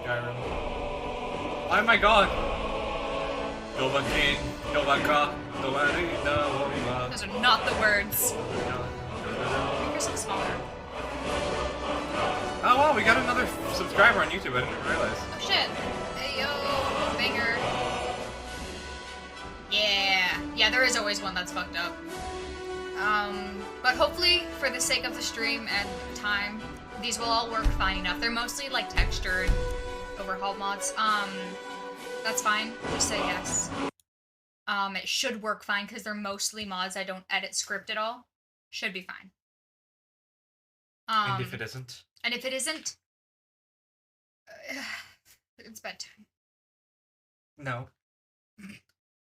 Skyrim. Oh my god! Dovakin, Dovaka, Dovarina. Those are not the words. Make yourself smaller. Oh wow, we got another subscriber on YouTube, I didn't realize. Oh shit. Hey yo, banger. Yeah. Yeah, there is always one that's fucked up. But hopefully, for the sake of the stream and time, these will all work fine enough. They're mostly like textured overhaul mods. That's fine. Just say yes. It should work fine because they're mostly mods. I don't edit script at all. Should be fine. And if it isn't? And if it isn't, it's bedtime. No.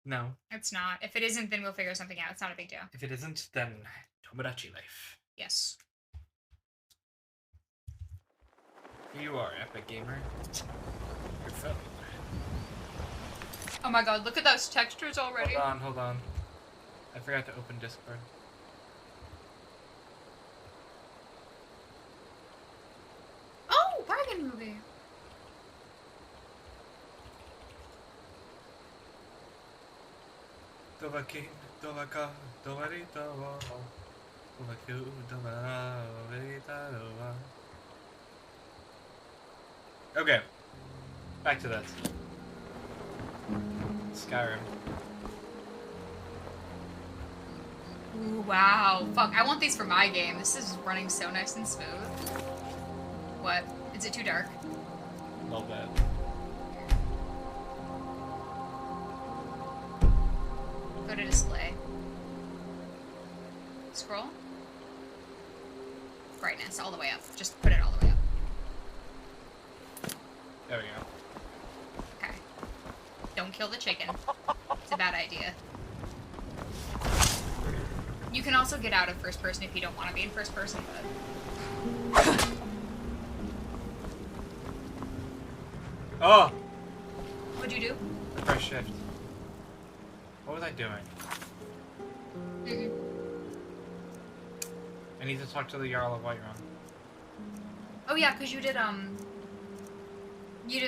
No. It's not. If it isn't, then we'll figure something out. It's not a big deal. If it isn't, then Tomodachi life. Yes. You are epic gamer. You're fun. Oh my god, look at those textures already. Hold on. I forgot to open Discord. Oh, bargain movie. Dovakin, Dovaka, Dovarita, Dovaku, Dovarita. Okay. Back to this. Skyrim. Ooh, wow. Fuck, I want these for my game. This is running so nice and smooth. What? Is it too dark? A little bit. Go to display. Scroll. Brightness, all the way up. Just put it all the way up. There we go. Okay. Don't kill the chicken. It's a bad idea. You can also get out of first person if you don't want to be in first person, but... Oh! What'd you do? Press shift. What was I doing? I need to talk to the Jarl of Whiterun. Oh yeah, because you did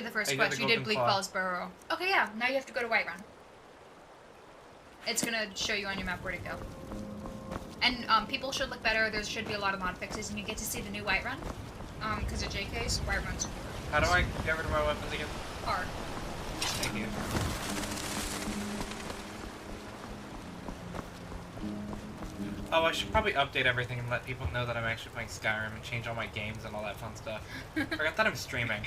the first quest. You did Bleak Falls Burrow. Okay, yeah. Now you have to go to Whiterun. It's gonna show you on your map where to go. And people should look better. There should be a lot of mod fixes, and you get to see the new Whiterun. Because of JK's Whiterun's. How do I get rid of my weapons again? R. Thank you. Oh, I should probably update everything and let people know that I'm actually playing Skyrim and change all my games and all that fun stuff. Forgot that I'm streaming.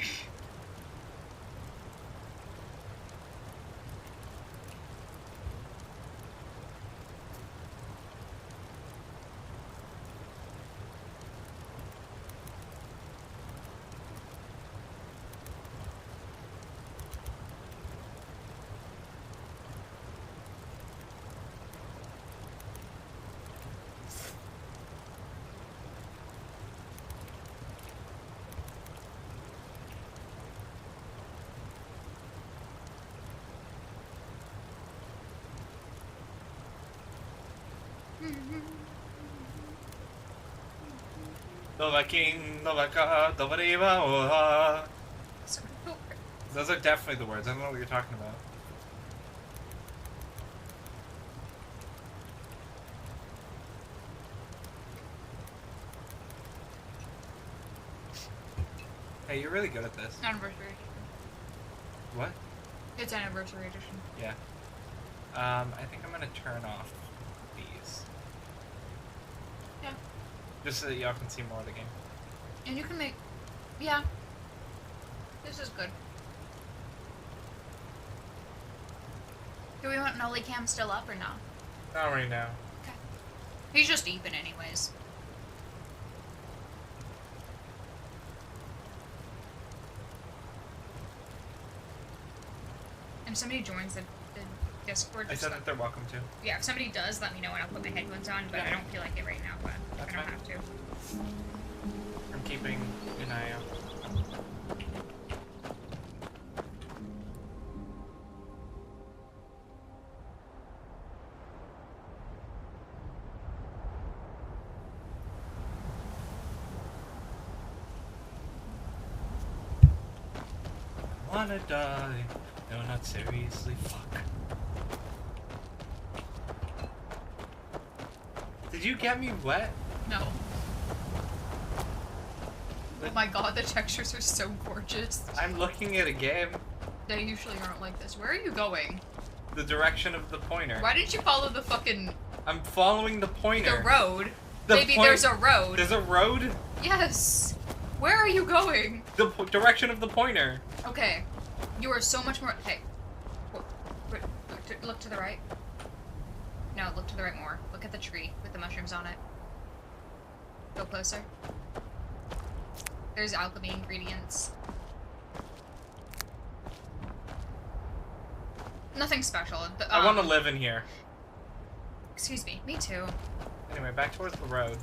Novaking, Novaka, Dovariva. Those are definitely the words. I don't know what you're talking about. Hey, you're really good at this. Anniversary. What? It's anniversary edition. Yeah. I think I'm gonna turn off these. Yeah. Just so that y'all can see more of the game. And you can make... Yeah. This is good. Do we want Nolly Cam still up or no? Not right now. Okay. He's just even anyways. And if somebody joins the Discord... I said that they're welcome to. Yeah, if somebody does, let me know and I'll put my headphones on, but I don't feel like it right now, but That's I don't fine. have to. I'm keeping an eye out. wanna die. No, not seriously. Fuck. Did you get me wet? No. Oh my god, the textures are so gorgeous. I'm looking at a game. They usually aren't like this. Where are you going? The direction of the pointer. Why didn't you follow the fucking... I'm following the pointer. The road? Maybe point- there's a road. There's a road? Yes. Where are you going? The direction of the pointer. Okay. You are so much more... Hey. Look to the right. No, look to the right more. Look at the tree with the mushrooms on it. Go closer. There's alchemy ingredients. Nothing special. I want to live in here. Excuse me. Me too. Anyway, back towards the road.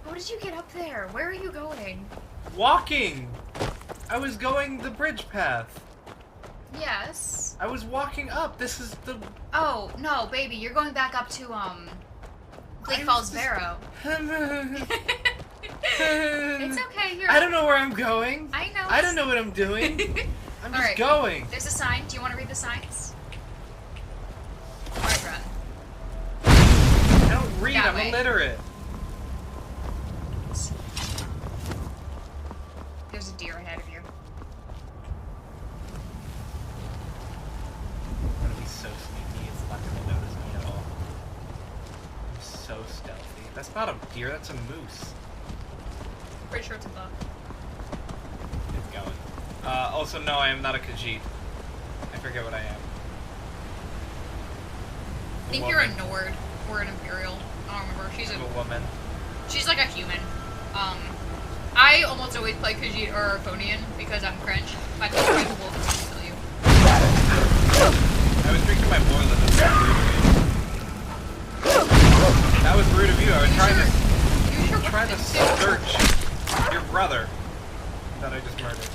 How did you get up there? Where are you going? Walking! I was going the bridge path. Yes. I was walking up. This is the... Oh, no, baby. You're going back up to, Bleak Falls Barrow. It's okay. You're... I don't know where I'm going. I know. I don't know what I'm doing. I'm just Alright. going. There's a sign. Do you want to read the signs? Alright, run. I don't read. That I'm way. illiterate. There's a deer ahead of you. I'm gonna be so sneaky. It's not gonna notice me at all. I'm so stealthy. That's not a deer. That's a moose. Pretty sure it's a buck. It's going. Also, no, I am not a Khajiit. I forget what I am. I think you're a Nord or an Imperial. I don't remember. I'm a woman. She's like a human. I almost always play Khajiit or Arconian because I'm cringe. If I play the wolf, it's gonna kill you. I was drinking my Moreland. That was rude of you. I was trying to search your brother that I just murdered.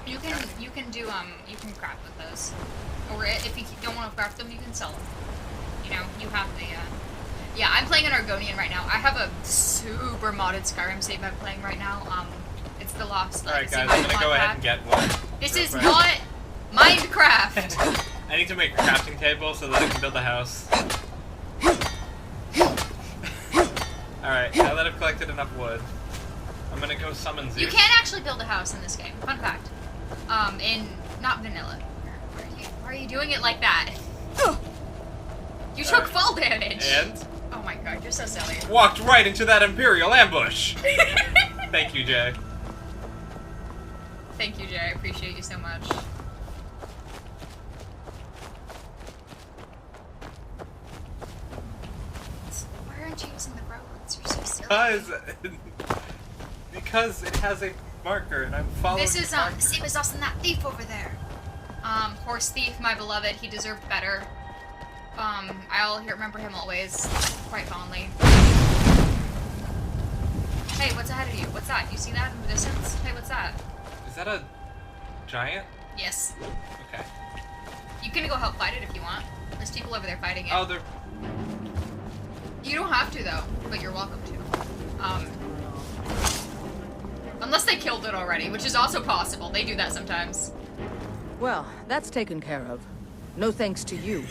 You can craft with those, or if you don't want to craft them, you can sell them. You know, you have the. Yeah, I'm playing an Argonian right now. I have a super modded Skyrim save I'm playing right now. It's the Lost Legacy. Alright guys, I'm gonna go ahead and get one. This is not Minecraft! I need to make a crafting table so that I can build a house. Alright, now that I've collected enough wood, I'm gonna go summon Zeus. You can't actually build a house in this game. Fun fact. Not vanilla. Why are you doing it like that? You took fall damage! And? Oh my god, you're so silly. Walked right into that Imperial ambush! Thank you, Jay. Thank you, Jay. I appreciate you so much. Why aren't you using the roads? You're so silly. Because it has a marker and I'm following This is, the marker. the same as us and that thief over there. Horse thief, my beloved. He deserved better. I'll remember him always quite fondly. Hey, what's ahead of you? What's that? You see that in the distance? Hey, what's that? Is that a giant? Yes. Okay. You can go help fight it if you want. There's people over there fighting it. Oh, they're... You don't have to, though, but you're welcome to. Unless they killed it already, which is also possible. They do that sometimes. Well, that's taken care of. No thanks to you.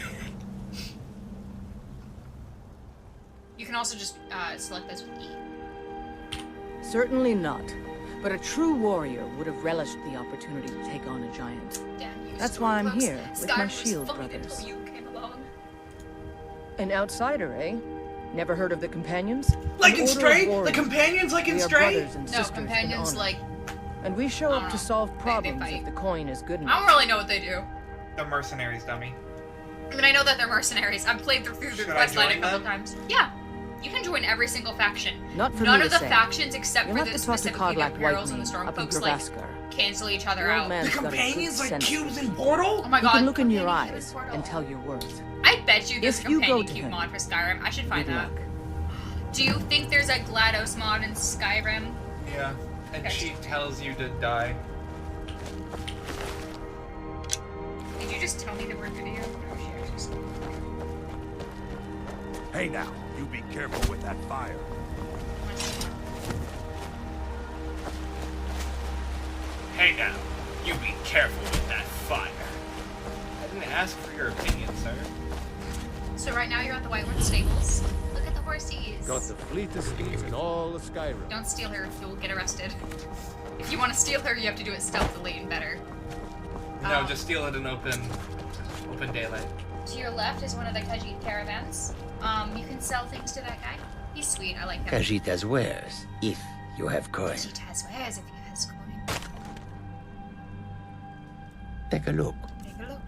You can also just select this with E. Certainly not. But a true warrior would have relished the opportunity to take on a giant. Damn you, That's why I'm Stormcloaks. here, with my Skyrim was shield fun brothers. until you came along. An outsider, eh? Never heard of the companions? Like An in order of Stray? The warriors. companions like in We are Stray? brothers and No, sisters in companions honor. like... And we show I up don't to know. solve They problems fight. if the coin is good I enough. don't really know what they do. The mercenaries, dummy. I mean, I know that they're mercenaries. I've played through the Should I quest line a join couple them? times. Yeah. You can join every single faction. Not for None me of to the say. factions except You'll for have the to talk to specifically the Codlack Imperials and the Whitemead up in Stormcloaks, like, Gravaskar. cancel each other The old out. man's The got a good companions like sense. cubes in Portal? Oh my You god. can look in your companion eyes cube in and Portal. tell your worth. I bet you there's a If you go companion to cube him, mod for Skyrim. I should find Good that. luck. Do you think there's a GLaDOS mod in Skyrim? Yeah. And Okay. she tells you to die. Did you just tell me that we're video? Oh, she actually said- Hey now, you be careful with that fire. Hey now, You be careful with that fire. I didn't ask for your opinion, sir. So right now you're at the Whitewood Stables. Look at the horsies. Got the fleetest steeds in all of Skyrim. Don't steal her, you'll get arrested. If you want to steal her, you have to do it stealthily and better. No, just steal it in open daylight. To your left is one of the Khajiit caravans. You can sell things to that guy. He's sweet, I like him. Khajiit has wares, if you have coin. Khajiit has wares if he has coin. Take a look. Take a look.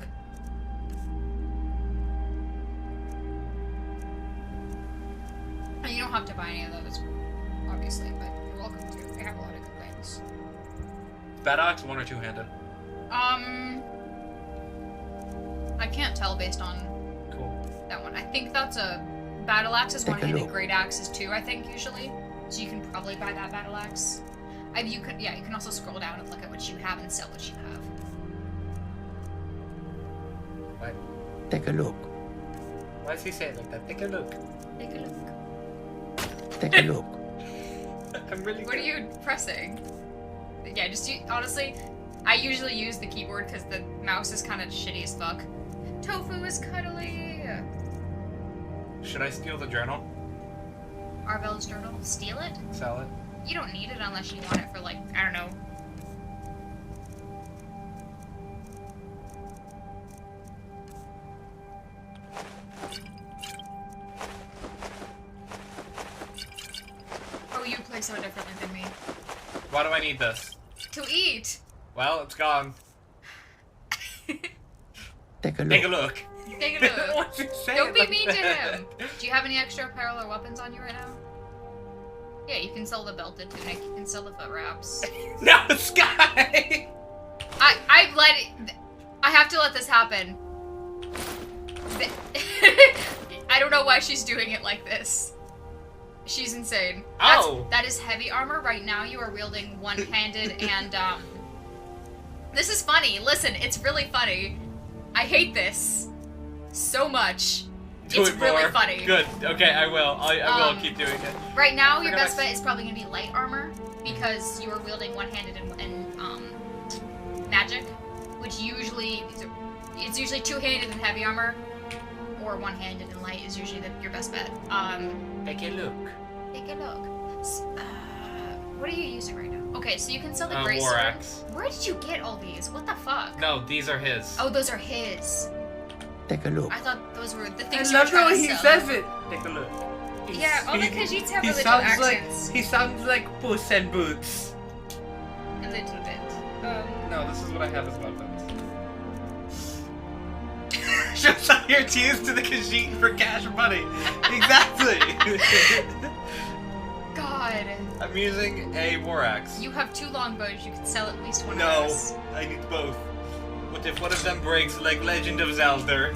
And you don't have to buy any of those, obviously, but you're welcome to. They have a lot of good things. Bad ox, one or two-handed? I can't tell based on that one. I think that's a battle axe is one-handed, great axe is two, I think, usually. So you can probably buy that battle axe. You can also scroll down and look at what you have and sell what you have. What? Take a look. Why does he say it like that? Take a look. Take a look. Take a look. I'm really What are you pressing? Yeah, honestly, I usually use the keyboard because the mouse is kind of shitty as fuck. Tofu is cuddly. Should I steal the journal? Arvel's journal. Steal it? Sell it? You don't need it unless you want it for, like, I don't know. Oh, you play so differently than me. Why do I need this? To eat! Well, it's gone. Take a look. Take a look. Take a look. What's he saying Don't be like mean to that? him! Do you have any extra apparel or weapons on you right now? Yeah, you can sell the belted tunic, you can sell the foot wraps. No, Sky! I have to let this happen. I don't know why she's doing it like this. She's insane. That is heavy armor. Right now you are wielding one-handed and, this is funny. Listen, it's really funny. I hate this so much. It's really funny. Good. Okay, I will. I will keep doing it. Right now, your best bet is probably going to be light armor because you are wielding one-handed and magic, which usually it's usually two-handed and heavy armor, or one-handed and light is usually your best bet. Take a look. Take a look. What are you using right now? Okay, so you can sell the great war sword. axe. Where did you get all these? What the fuck? No, these are his. Oh, those are his. Take a look. I thought those were the I things you were love how trying to he sell. says it. Take a look. Yeah, all the Khajiits have he really sounds good like accents. he sounds like Puss in Boots. A little bit. No, this is what I have as weapons. Shows out your tears to the Khajiit for cash money. Exactly. God. I'm using a war axe. You have 2 longbows. You can sell at least one of No, those. I need both. What if one of them breaks like Legend of Zelda?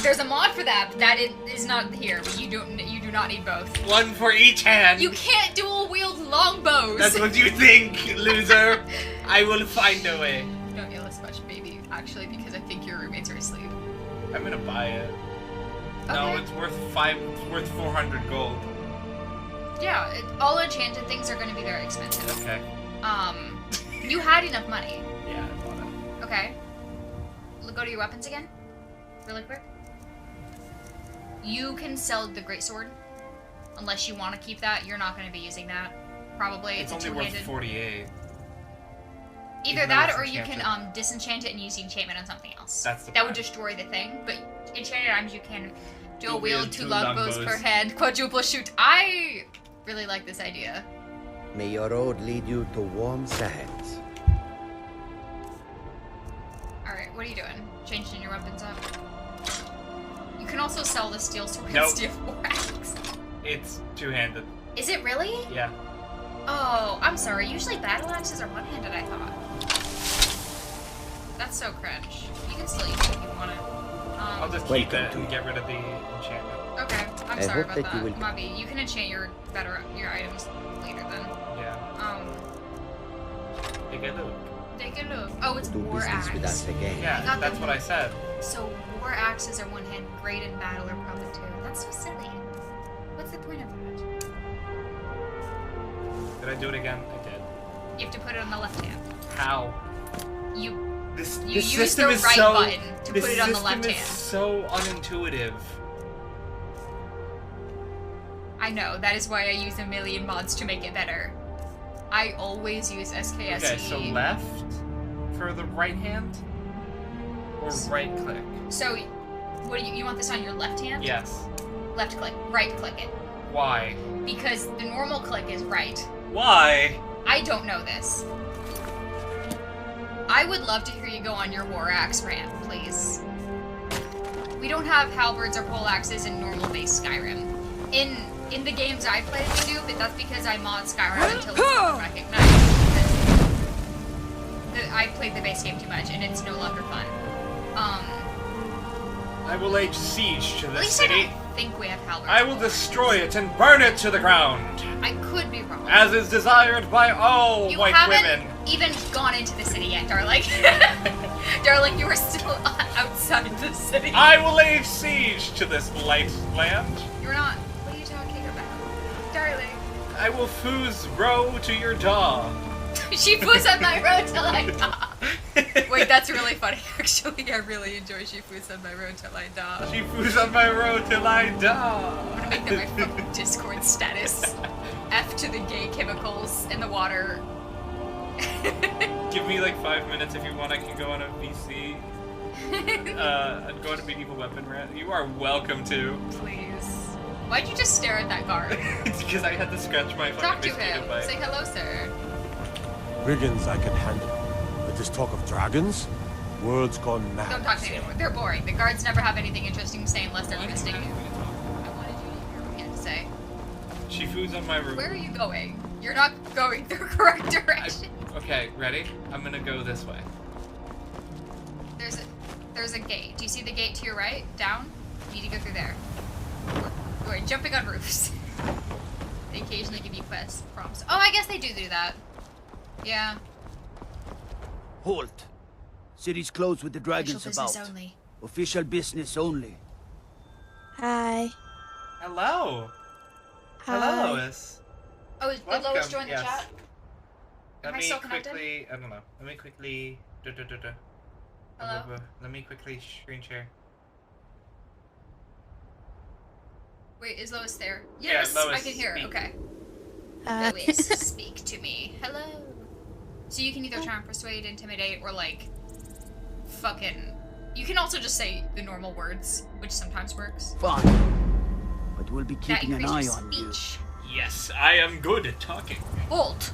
There's a mod for that, but that is not here. But you do not need both. One for each hand. You can't dual wield longbows. That's what you think, loser. I will find a way. Don't yell as much, baby. Actually, because I think your roommates are asleep. I'm gonna buy it. Okay. No, it's worth 400 gold. Yeah, all enchanted things are going to be very expensive. Okay. You had enough money. Yeah, I bought it. Okay. Go to your weapons again, really quick. You can sell the greatsword, unless you want to keep that. You're not going to be using that. Probably It's a only worth two-handed. 48. Either even though that, it's or you enchanted. can disenchant it and use the enchantment on something else. That's the that would plan. destroy the thing. But enchanted items, you can dual wield wield 2 two longbows longbows. per hand, quadruple shoot. I really like this idea. May your road lead you to warm sands. Alright, what are you doing? Changing your weapons up? You can also sell the steel sword Nope. and steel war axe. It's two-handed. Is it really? Yeah. Oh, I'm sorry. Usually battle axes are one-handed, I thought. That's so cringe. You can still use it if you want it. I'll just keep Welcome it to and get rid of the enchantment. Okay, I'm I sorry hope about that you that. will- Mabi, you can enchant your items later then. Yeah. Take a look. Take a look. Oh, it's Do war business with axe. us again. Yeah, got that's them. what I said. So war axes are one-handed, great in battle or probably two. That's so silly. What's the point of that? Did I do it again? I did. You have to put it on the left hand. How? You This use system the is right so. button to this put it on the system left is hand. so unintuitive. I know, that is why I use a million mods to make it better. I always use SKSE. Okay, so left for the right hand, or right click. So, what do you want this on your left hand? Yes. Left click, right click it. Why? Because the normal click is right. Why? I don't know this. I would love to hear you go on your war axe rant, please. We don't have halberds or pole axes in normal base Skyrim. In the games I played, we do, but that's because I mod Skyrim until it's not recognized. I played the base game too much, and it's no longer fun. I will lay siege to At this least city. I don't think we have halberds. I will destroy it and burn it to the ground, I could be wrong. as is desired by all You white haven't women. even gone into the city yet, darling. Darling, you are still outside the city. I will lay siege to this light land. You're not. What are you talking about? Darling. I will foos row to your daw. She poos on my road till I die. Wait, that's really funny, actually. I really enjoy she poos on my road till I die. She foos on my road till I die. I'm gonna make that my fucking Discord status. F to the gay chemicals in the water. Give me like 5 minutes if you want. I can go on a VC. And go on a medieval weapon rant. You are welcome to. Please. Why'd you just stare at that guard? It's because I had to scratch my Talk fucking to him. mosquito bite. Say hello, sir. Brigands I can handle. But this talk of dragons? World's gone mad. Don't talk to me anymore. They're boring. The guards never have anything interesting to say unless they're gonna sting you. I wanted you to hear what he had to say. She foos on my roof. Where are you going? You're not going the correct direction. Okay, ready? I'm gonna go this way. There's a gate. Do you see the gate to your right? Down? You need to go through there. We're jumping on roofs. They occasionally give you quest prompts. Oh, I guess they do that. Yeah. Halt. City's closed with the dragons Official business about. only. Official business only. Hi. Hello. Hi. Hello, Lois. Oh, did Welcome, Lois join the yes. chat? Let Am I me still connected? quickly. I don't know. Let me quickly. Hello? Let me quickly screen share. Wait, is Lois there? Yeah, Yes, Lois, I can hear her. speak. Okay. Hi. Lois, speak to me. Hello. So you can either try and persuade, intimidate, or like, fucking. You can also just say the normal words, which sometimes works. Fine. But we'll be That keeping an eye increases on you. speech. Yes, I am good at talking. Halt.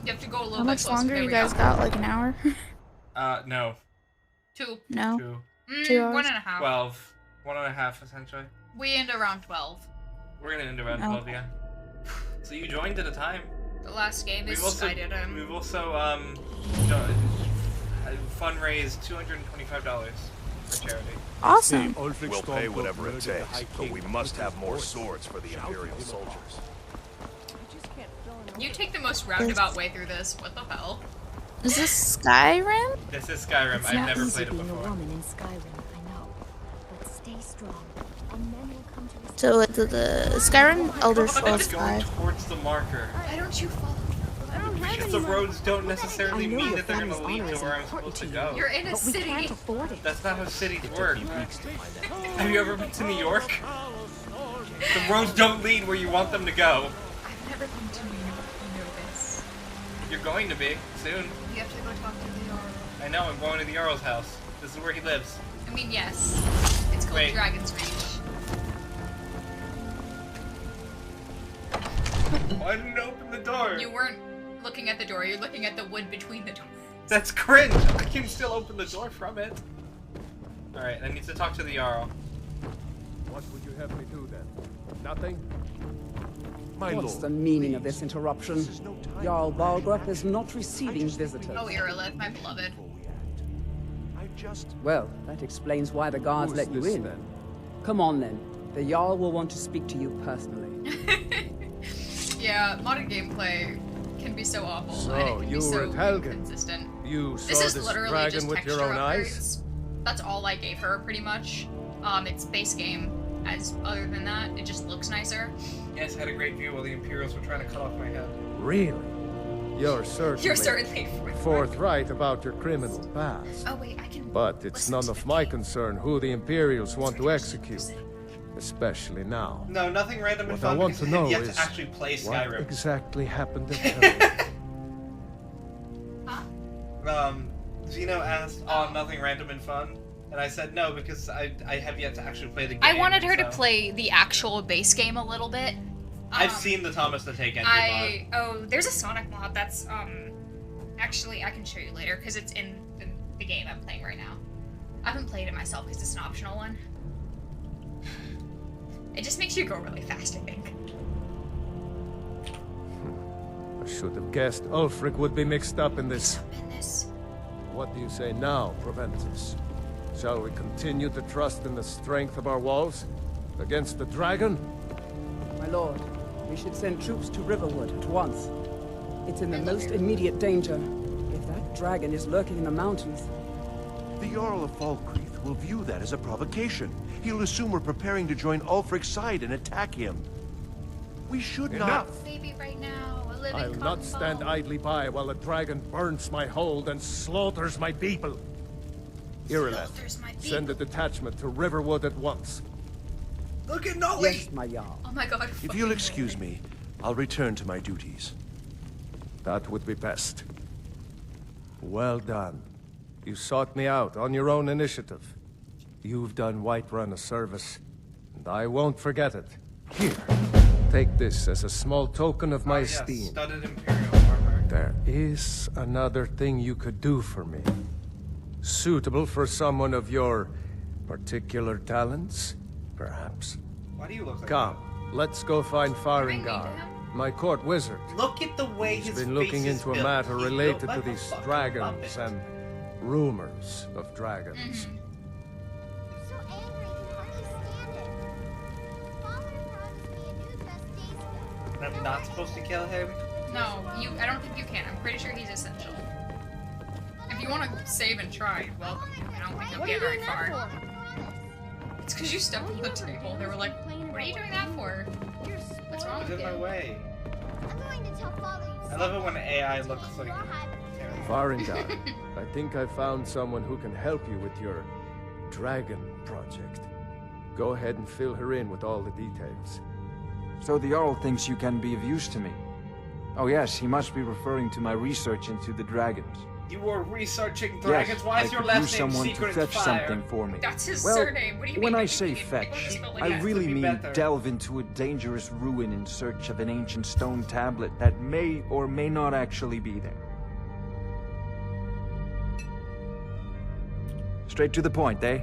You have to go a little How bit much closer. longer There you we guys go. got? Like an hour? No. 2. No. 2. 2 hours? 1.5. 12. 1.5 essentially. We end around 12. We're gonna end around Oh. 12, yeah. So you joined at a time. The last game is We've also fundraised $225 for charity. Awesome. We'll pay whatever it takes, but we must have more swords for the Imperial soldiers. You take the most roundabout way through this. What the hell? Is this Skyrim? This is Skyrim. It's I've not never easy played it being a before. woman in Skyrim, I know. But stay strong, and men will come to respect So it's the Skyrim Elder It's Scrolls going 5. towards the marker. Why don't you follow? Because the roads don't necessarily I know mean your that they're gonna family's lead honor to is where I'm important supposed to to you. go. You're in a but we city. can't afford it. That's not how cities work. Have you ever been to New York? The roads don't lead where you want them to go. I've never been to New York. You know this. You're going to be soon. You have to go talk to the Jarl. I know. I'm going to the Jarl's house. This is where he lives. I mean, yes. It's called Wait. Dragon's Reach. Why didn't you open the door? You weren't looking at the door. You're looking at the wood between the doors. That's cringe. I can still open the door from it. All right. I need to talk to the Jarl. What would you have me do then? Nothing? My What's lord, the meaning of please. this interruption? This is no time Jarl for Balgruuf is not receiving visitors. Oh, Irilith, my beloved. before we act. I just Well, that explains why the guards Who's let you this, in. then? Come on then. The Jarl will want to speak to you personally. Yeah, modern gameplay can be so awful, So, and it can you be were so at Helgen. inconsistent. You This saw is this literally dragon just with texture your own eyes? upgrades. That's all I gave her, pretty much. its base game. As other than that, it just looks nicer. Yes, I had a great view while the Imperials were trying to cut off my head. Really? You're certainly forthright about your criminal past. Oh wait, I can. But it's none of my concern who the Imperials want to execute, especially now. No, nothing random and What fun. I want because to know you have is to actually play Skyrim. what exactly happened in Hell? Zeno asked, "Oh, nothing random and fun," and I said no because I have yet to actually play the game. I wanted her to so- play the actual base game a little bit. I've seen the Thomas the Tank Engine mod. There's a Sonic mod that's actually I can show you later because it's in the game I'm playing right now. I haven't played it myself because it's an optional one. It just makes you go really fast, I think. I should have guessed Ulfric would be mixed up in this. What do you say now, Proventus? Shall we continue to trust in the strength of our walls against the dragon? My lord, we should send troops to Riverwood at once. It's in the most immediate danger. If that dragon is lurking in the mountains... The Jarl of Falkreath will view that as a provocation. He'll assume we're preparing to join Ulfric's side and attack him. We should not... Baby right now. I'll not stand idly by while a dragon burns my hold and slaughters my people. Irileth, send a detachment to Riverwood at once. Look at Nolly! Yes, my Jarl. Oh my god. If you'll excuse me, I'll return to my duties. That would be best. Well done. You sought me out on your own initiative. You've done Whiterun a service, and I won't forget it. Here, take this as a small token of my esteem. Studded Imperial armor. There is another thing you could do for me. Suitable for someone of your particular talents, perhaps. Why do you look like Come, let's go find Farengar, my court wizard. Look at the way He's his been looking face is into a built. matter He's related built to like a these fucking dragons puppet. and rumors of dragons. So angry he hardly stand it. Father promised me a new dress days ago. And I'm not supposed to kill him? No, I don't think you can. I'm pretty sure he's essential. If you want to save and try, you're welcome. I don't think you'll get very far. It's because you stepped on the table. They were like, what are you doing that for? What's wrong He's with in my you? way. I'm going to tell Father you I love it when AI looks like... Farengar, I think I found someone who can help you with your dragon project. Go ahead and fill her in with all the details. So the Jarl thinks you can be of use to me. Oh yes, he must be referring to my research into the dragons. You were researching dragons? Yes, Why is I your could last use name someone Secret to fetch Fire? something for me. That's his well, surname. What do you when mean? I say fetch, I really mean delve into a dangerous ruin in search of an ancient stone tablet that may or may not actually be there. Straight to the point, eh?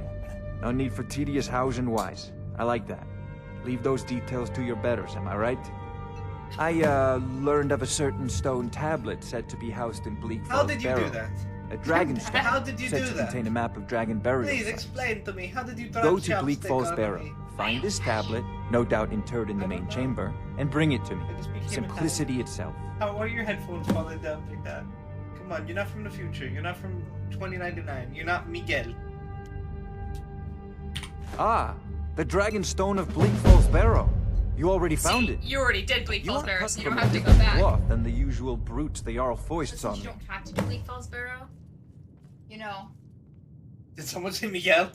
No need for tedious hows and whys. I like that. Leave those details to your betters, am I right? I, learned of a certain stone tablet said to be housed in Bleak How Falls did you Barrow. do that? A dragon stone How did you said do to that? contain a map of dragon burial Please sites. explain to me. How did you Go to Bleak Falls Barrow, find this tablet, no doubt interred in the main chamber, and bring it to me. Simplicity itself. How are your headphones falling down like that? Come on, you're not from the future. You're not from 2099. You're not Miguel. Ah, the dragon stone of Bleak Falls Barrow. You already found it. You already did Bleak Falls Barrow, so you don't From a have to go different back. cloth than the usual brutes the Jarl foists on You me. don't have to do Bleak Falls Barrow. You know. Did someone say Miguel?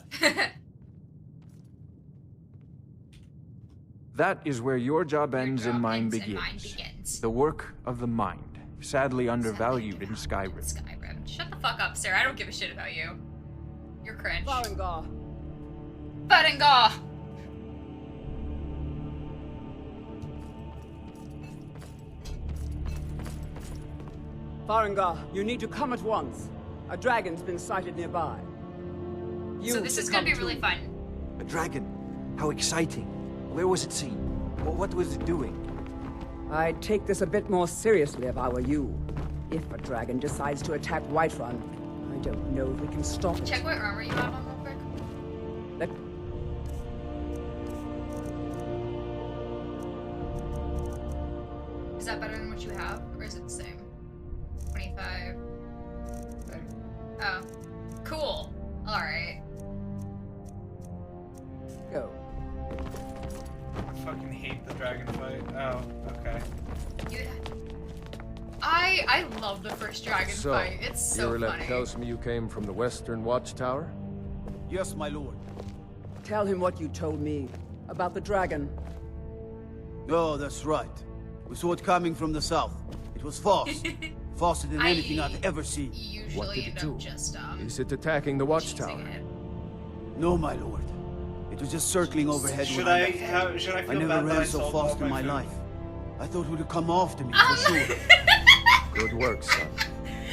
That is where your job ends and mine begins. The work of the mind. Sadly undervalued in Skyrim. Skyrim. Shut the fuck up, Sarah. I don't give a shit about you. You're cringe. Farengar. Farengar! Farengar, you need to come at once. A dragon's been sighted nearby. So this is gonna be really fun. A dragon. How exciting. Where was it seen? What was it doing? I'd take this a bit more seriously if I were you. If a dragon decides to attack Whiterun, I don't know if we can stop it. Check what armor you have on real quick. Is that better than what you have, or is it the same? 25. Oh. Cool. Alright. dragon fight. Oh, okay. I love the first dragon So, fight. It's so Irileth funny. tells me you came from the Western Watchtower? Yes, my lord. Tell him what you told me about the dragon. Oh, that's right. We saw it coming from the south. It was fast. Faster than anything I've ever seen. Usually What did it end do? up just Is it attacking the Watchtower? No, my lord. It was just circling overhead Should when I left. should I I feel never bad that I ran so sold all fast in my food? life. I thought it would have come after me, for sure. Good work, son.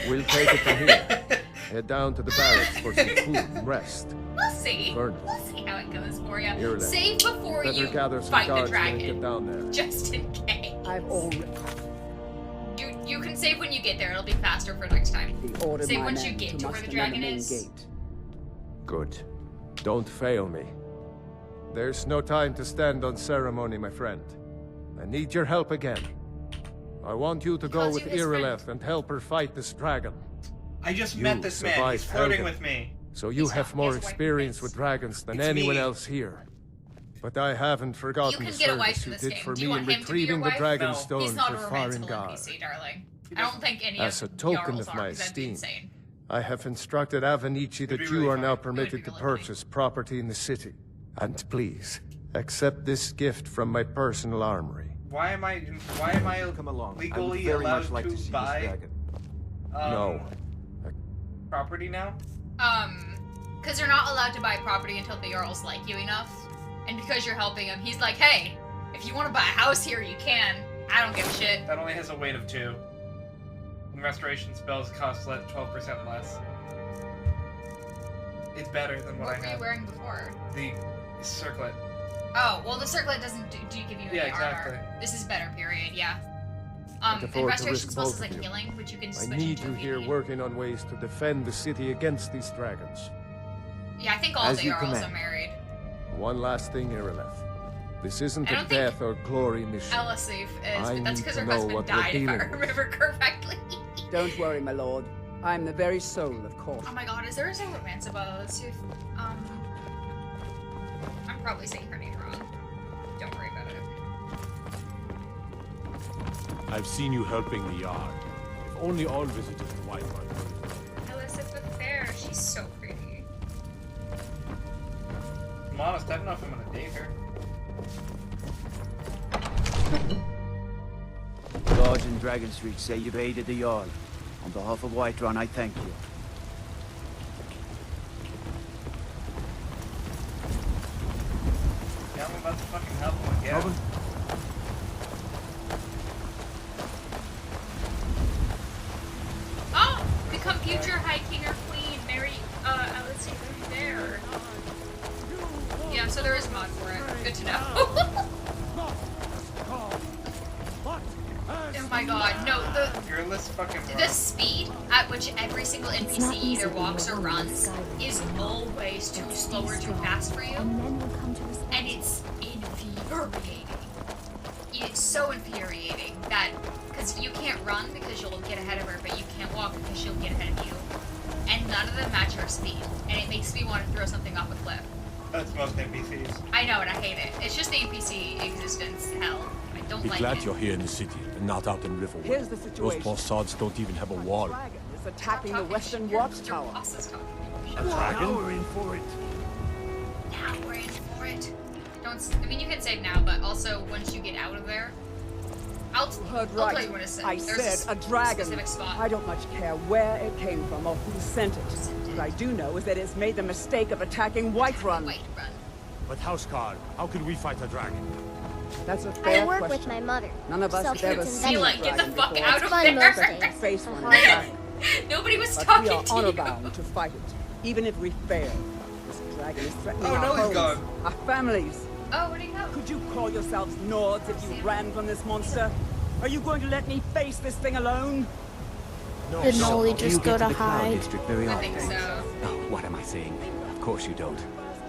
We'll take it from here. Head down to the barracks for some food and rest. We'll see. Burn. We'll see how it goes for you. Irileth, Save before better you gather some fight the guards when we get dragon. down there. Just in case. I've already You can save when you get there. It'll be faster for next time. ordered Save my once you men get to where muster the men dragon main is. gate. Good. Don't fail me. There's no time to stand on ceremony, my friend. I need your help again. I want you to go calls with you his Irileth and help her fight this dragon. I just You met this man. He's survived flirting Helgen, with me. So you have more experience with dragons than It's anyone me. else here. But I haven't forgotten You the can get a wife service in you this did game. for Do you me want in him to be your retrieving the wife? dragon No. stone He's not for a romantic Farengar. NPC, darling. I don't think any As a of token Jarls of are, my 'cause that'd be esteem, insane. I have instructed Avenici that be you really are now funny. permitted to purchase property in the city. And please, accept this gift from my personal armory. Why am I Come along. I would legally very allowed much like to to see this buy dragon. No. property now? Because you're not allowed to buy property until the Jarls like you enough. And because you're helping him, he's like, hey, if you want to buy a house here, you can. I don't give a shit. That only has a weight of 2. And restoration spells cost 12% less. It's better than what What I were you had. wearing before? The circlet. Oh, well, the circlet doesn't do give you any Yeah, exactly. armor. This is better, period, yeah. Can't And afford to restoration risk spells both is like of you. healing, which you can I switch need into you if here need. working on ways to defend the city against these dragons. Yeah, I think all As the you Jarls command. are married. One last thing, Irileth. This isn't I a don't think death or glory mission. Elisif is, I but that's need because to her know husband what we're died, if I dealing with. remember correctly. Don't worry, my lord. I'm the very soul of caution. Oh my god, is there a romance about Elisif? I'm probably saying her name wrong. Don't worry about it. I've seen you helping the yard. If only all visitors to Whiterun. Elisif the Fair, she's so pretty. I'm honest, I don't know if I'm gonna date her. Guards in Dragon Street say you've aided the Jarl. On behalf of Whiterun, I thank you. Yeah, I'm about to fucking help him again. Robin? Oh! Become future High King or Queen, marry, Elisif the Fair. Yeah, so there is a mod for it. Good to know. Oh my god, no, You're less fucking the speed at which every single NPC either walks or runs is always too slow or too fast for you. And it's infuriating. It's so infuriating that, because you can't run because you'll get ahead of her, but you can't walk because she'll get ahead of you. And none of them match her speed. And it makes me want to throw something off a cliff. That's most NPCs. I know, and I hate it. It's just the NPC existence hell. I don't Be like glad it. you're here in the city and not out in Riverwood. Here's the Those situation. poor sods don't even have a wall. Dragon is attacking the Talking Western shit. Your Watchtower. boss is talking. A dragon? Now we're in for it. Now we're in for it. I mean, you can save now, but also once you get out of there, I'll Heard tell right. you when to save. I There's said a dragon. Specific spot. I don't much care where it came from or who sent it. What I do know is that it's made the mistake of attacking Whiterun. Wait, run. But Houseguard, how can we fight a dragon? That's a fair I work question. with my mother. None of us have ever Self-defense seen a Like, get the dragon fuck before. out of Fun there. most To days. face A one hard another. Nobody was But we talking are to honor you. bound to fight it, even if we fail. This dragon is threatening Oh, our no, he's homes, gone. our families. Oh, where'd he go? Could you call yourselves Nords if you ran from this monster? Are you going to let me face this thing alone? No, Did no. Nolly just go to the Cloud hide? District very I often. think so. Oh, what am I saying? Of course you don't.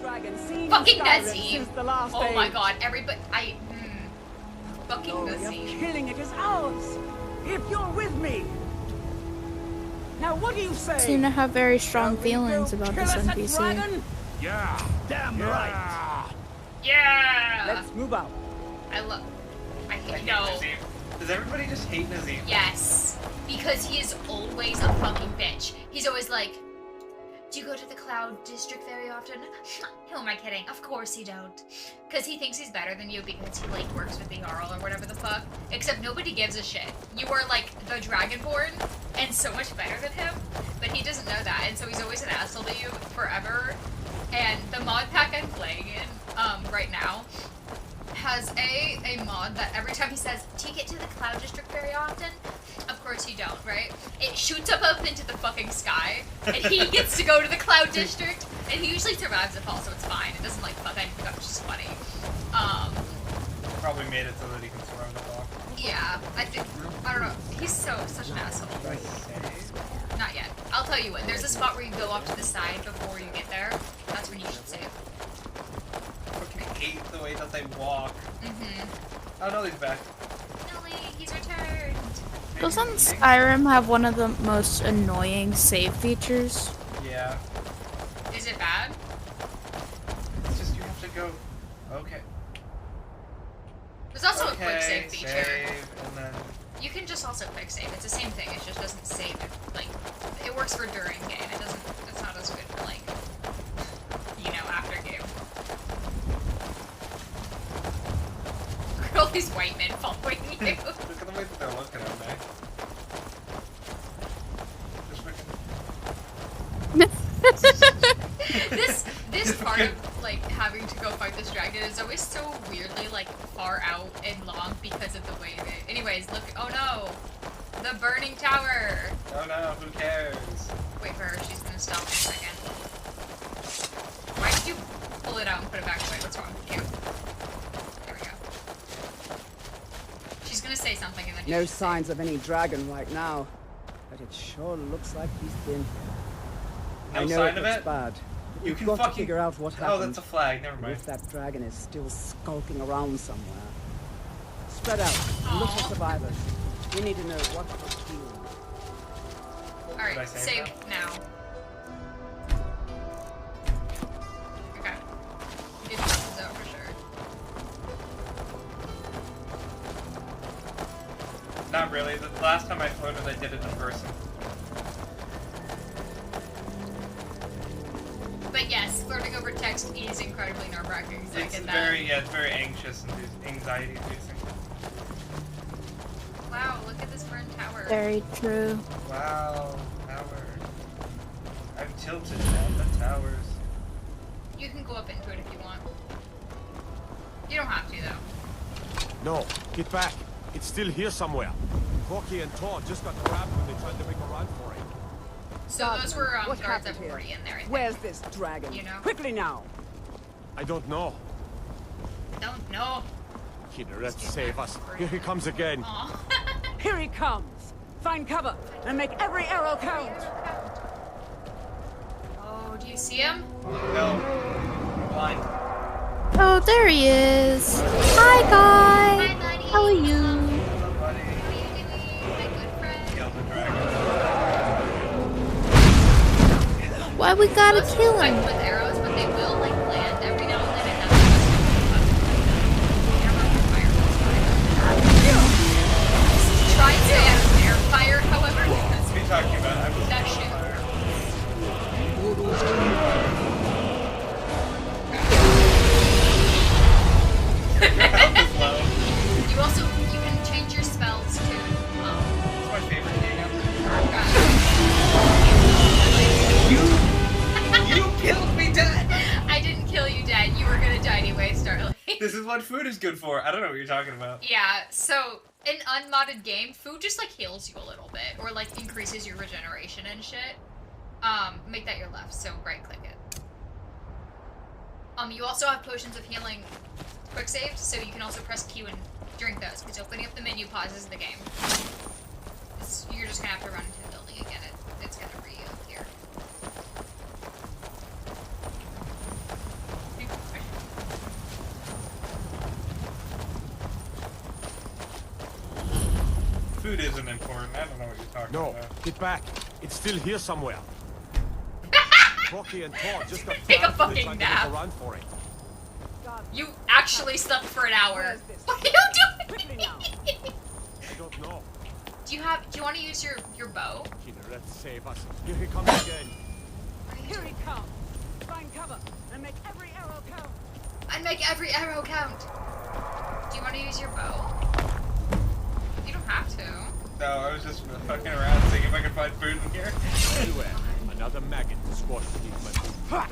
Dragon seen Fucking in Skyrim Nazim. since the last Oh my age. god, everybody. Fucking Glory of Nazim. killing it is ours. If you're with me. Now what do you say? Seem to have very strong Shall we feelings go about kill this us a NPC. dragon? Yeah. Damn right. Yeah! Let's move out. I love. I hate hate no. Nazim. Does everybody just hate Nazim? Yes, because he is always a fucking bitch. He's always like, do you go to the Cloud District very often? Who am I kidding? Of course you don't. Because he thinks he's better than you because he, like, works with the Jarl or whatever the fuck. Except nobody gives a shit. You are, like, the Dragonborn and so much better than him, but he doesn't know that, and so he's always an asshole to you forever. And the mod pack I'm playing in, right now, has a mod that every time he says, do you get to the Cloud District very often? Of course you don't, right? It shoots up into the fucking sky, and he gets to go to the Cloud District, and he usually survives the fall, so it's fine. It doesn't, like, fuck anything up, which is funny. Probably made it so that he can surround the block. Yeah, I don't know. He's such an asshole. Not yet. I'll tell you when. There's a spot where you go off to the side before you get there. That's when you should save. I hate the way that they walk. Mm-hmm. Oh no, he's back. Lily, he's returned. Doesn't Skyrim have one of the most annoying save features? Yeah. Is it bad? It's just you have to go. Okay. There's also a quick save feature. Save, and then... You can just also quick save. It's the same thing. It just doesn't save it. Like, it works for during game. It doesn't. It's not as good for, like, you know, after game. Look at all these white men following you. Look at the way that they're looking at me. This part of, like, having to go fight this dragon is always so weirdly, like, far out and long because of the way that... Anyways, look... Oh no! The burning tower! Oh no, who cares? Wait for her, she's gonna stop in a second. Why did you pull it out and put it back away? What's wrong with you? There we go. She's gonna say something and then No signs of any dragon right now, but it sure looks like he's been... No I know sign it of looks it? bad. You We've can got fucking... to figure out what happened. Oh, that's a flag. Never mind. If that dragon is still skulking around somewhere. Spread out. Look for survivors. We need to know what was killed. Alright, save now. Okay. It passes out for sure. Not really. The last time I floated, I did it in person. But yes, flirting over text is incredibly nerve-wracking. So It's I get that. it's very anxious and anxiety-inducing. Wow, look at this burned tower. Very true. Wow, tower. I'm tilted at the towers. You can go up into it if you want. You don't have to, though. No, get back. It's still here somewhere. Corky and Todd just got grabbed when they tried to make a run for it. So those were What guards happened that were here? already in there, I think. Where's this dragon? You know? Quickly now! I don't know. Don't know. Kinneret, save us. Here he comes again. Aw. Here he comes! Find cover and make every arrow count! Oh, do you see him? No. I'm blind. Oh, there he is. Hi, guy. Hi, buddy. How are you? Hello, buddy. How are you doing, my good friend? Kill the dragon. Why we gotta Most kill people fight him? with arrows, but they will, like, land every now and then, and that's try and stay out of their fire, however, because What are you talking about? I'm that shit. You also, you can change your spells to, It's my favorite game ever. You killed me dead! I didn't kill you dead, you were gonna die anyway, Starlight. This is what food is good for. I don't know what you're talking about. Yeah, so, in unmodded game, food just, like, heals you a little bit, or, like, increases your regeneration and shit. Make that your left, so right-click it. You also have potions of healing quick saved, so you can also press Q and drink those, because opening up the menu pauses the game. You're just gonna have to run into the building again. It's gonna reappear. Food isn't important. I don't know what you're talking No, about. get back. It's still here somewhere. Corky and Todd just got Take a grabbed when they fucking tried to make nap. a run for it. You actually slept for an hour. What are you doing? I don't know. Do you want to use your bow? Let's save us. Here he comes again. Here he comes. Find cover and make every arrow count. And make every arrow count. Do you want to use your bow? You don't have to. No, I was just fucking around seeing if I could find food in here. Anywhere. Another maggot to squash beneath my boot. Ha!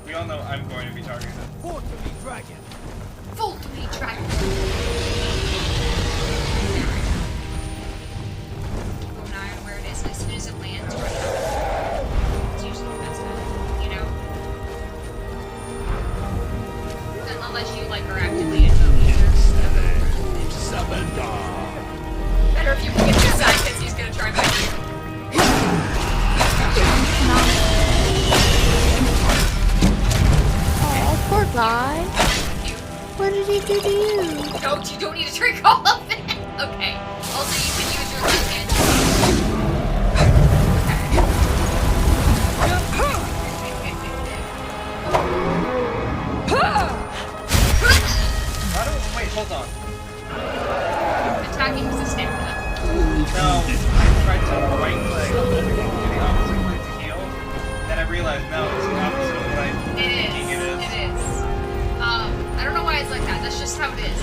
We all know I'm going to be targeted. Fort to be dragon. Full to be dragon. Go nigh on where it is, and as soon as it lands, it's usually the best time, you know? Unless you like are actively in better if you can get inside because he's gonna try back here. Oh, poor guy. What did he do to you? You don't need to drink all of it. Okay. Also, you can use your left hand. Wait, hold on. Attacking is a stamina. No, I tried to right click to the opposite click to heal. Then I realized no, it's the opposite of what I'm thinking it is. It is. I don't know why it's like that. That's just how it is.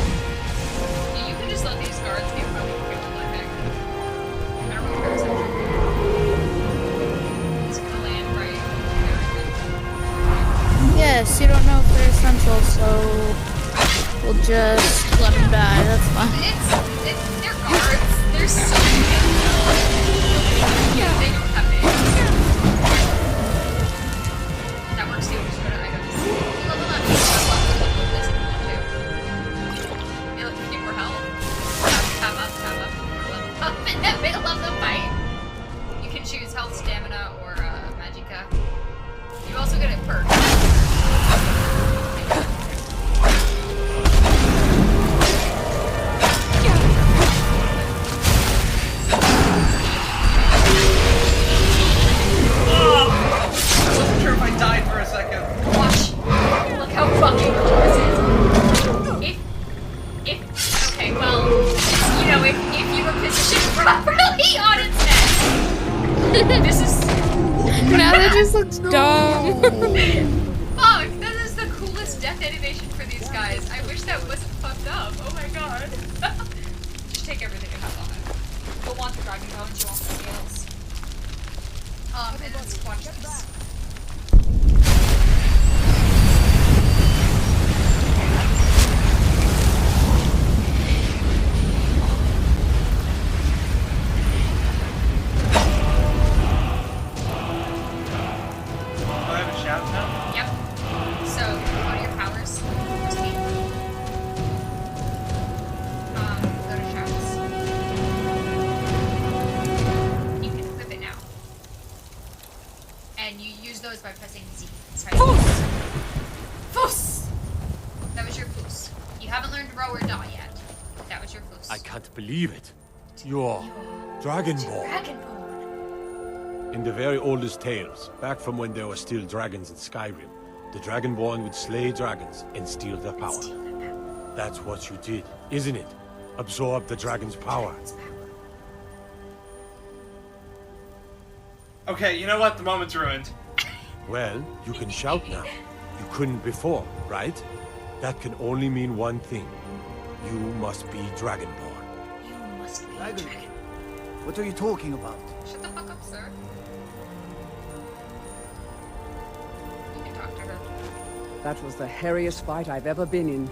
You can just let these guards get really killed, I think. I don't know where it's It's gonna land right there. Yes, you don't know if they're essential, so we'll just let them die. That's fine. They're guards. They're so yeah, they don't have names. That works too. Just put an items. Level up. This if you want to. You look for more health. Tab up. Up in the middle of the fight. You can choose health, stamina, or magicka. You also get a perk. I wasn't sure if I died for a second. Watch. Look how fucking cool this is. Okay, well, you know, if you were positioned properly on its neck, this is. Now that just looks dumb. Fuck, that is the coolest death animation for these guys. I wish that wasn't fucked up. Oh my god. Just take everything I have on it. You'll want the dragon bones, you'll want the scales. And then watch this. I have a shout now? Yep. So, what are your powers? Christine? Go to shouts. You can equip it now. And you use those by pressing Z. Foos! That was your foos. You haven't learned row or daw yet. That was your foos. I can't believe it. You're Dragonborn. Dragonborn. In the very oldest tales, back from when there were still dragons in Skyrim, the Dragonborn would slay dragons and steal their power. That's what you did, isn't it? Absorb the dragon's power. Okay, you know what? The moment's ruined. Well, you can shout now. You couldn't before, right? That can only mean one thing. You must be Dragonborn. You must be Dragon. a dragon. What are you talking about? Shut the fuck up, sir. You can talk to her. That was the hairiest fight I've ever been in.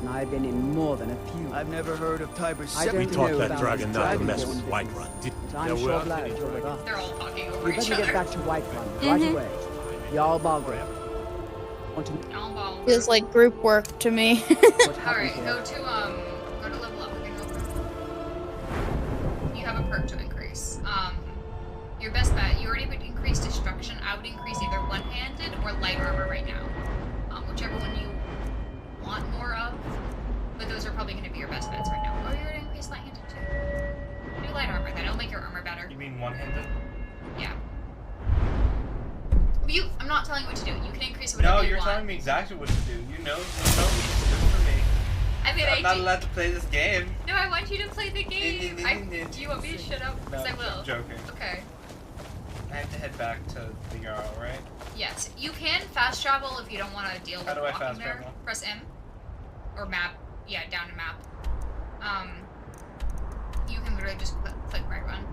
And I've been in more than a few. I've never heard of Tiber's I separate. We don't taught know that about dragon the not to Dragonborn mess with business, Whiterun, didn't but I'm there? sure Were glad any you're with dragons? us. They're all talking over We each better other. get back to Whiterun right away. Jarl Balgrim. Want to All ball. Feels like group work to me. what happened Alright, here? go to level up. We can go for. You have a perk to increase. Your best bet. You already would increase destruction. I would increase either one-handed or light armor right now. Whichever one you want more of. But those are probably going to be your best bets right now. Oh, you're going to increase light-handed too. Do light armor then. It'll make your armor better. You mean one-handed? Yeah. I'm not telling you what to do. You can increase it whatever you want. No, you're telling me exactly what to do. You know what's good for me. I mean, I'm not allowed to play this game. No, I want you to play the game. Do you want me to shut up? Because No, I will. I'm joking. Okay. I have to head back to the Jarl, right? Yes. You can fast travel if you don't want to deal with How do I walking fast there. travel? Press M. Or map. Yeah, down to map. You can literally just click right run.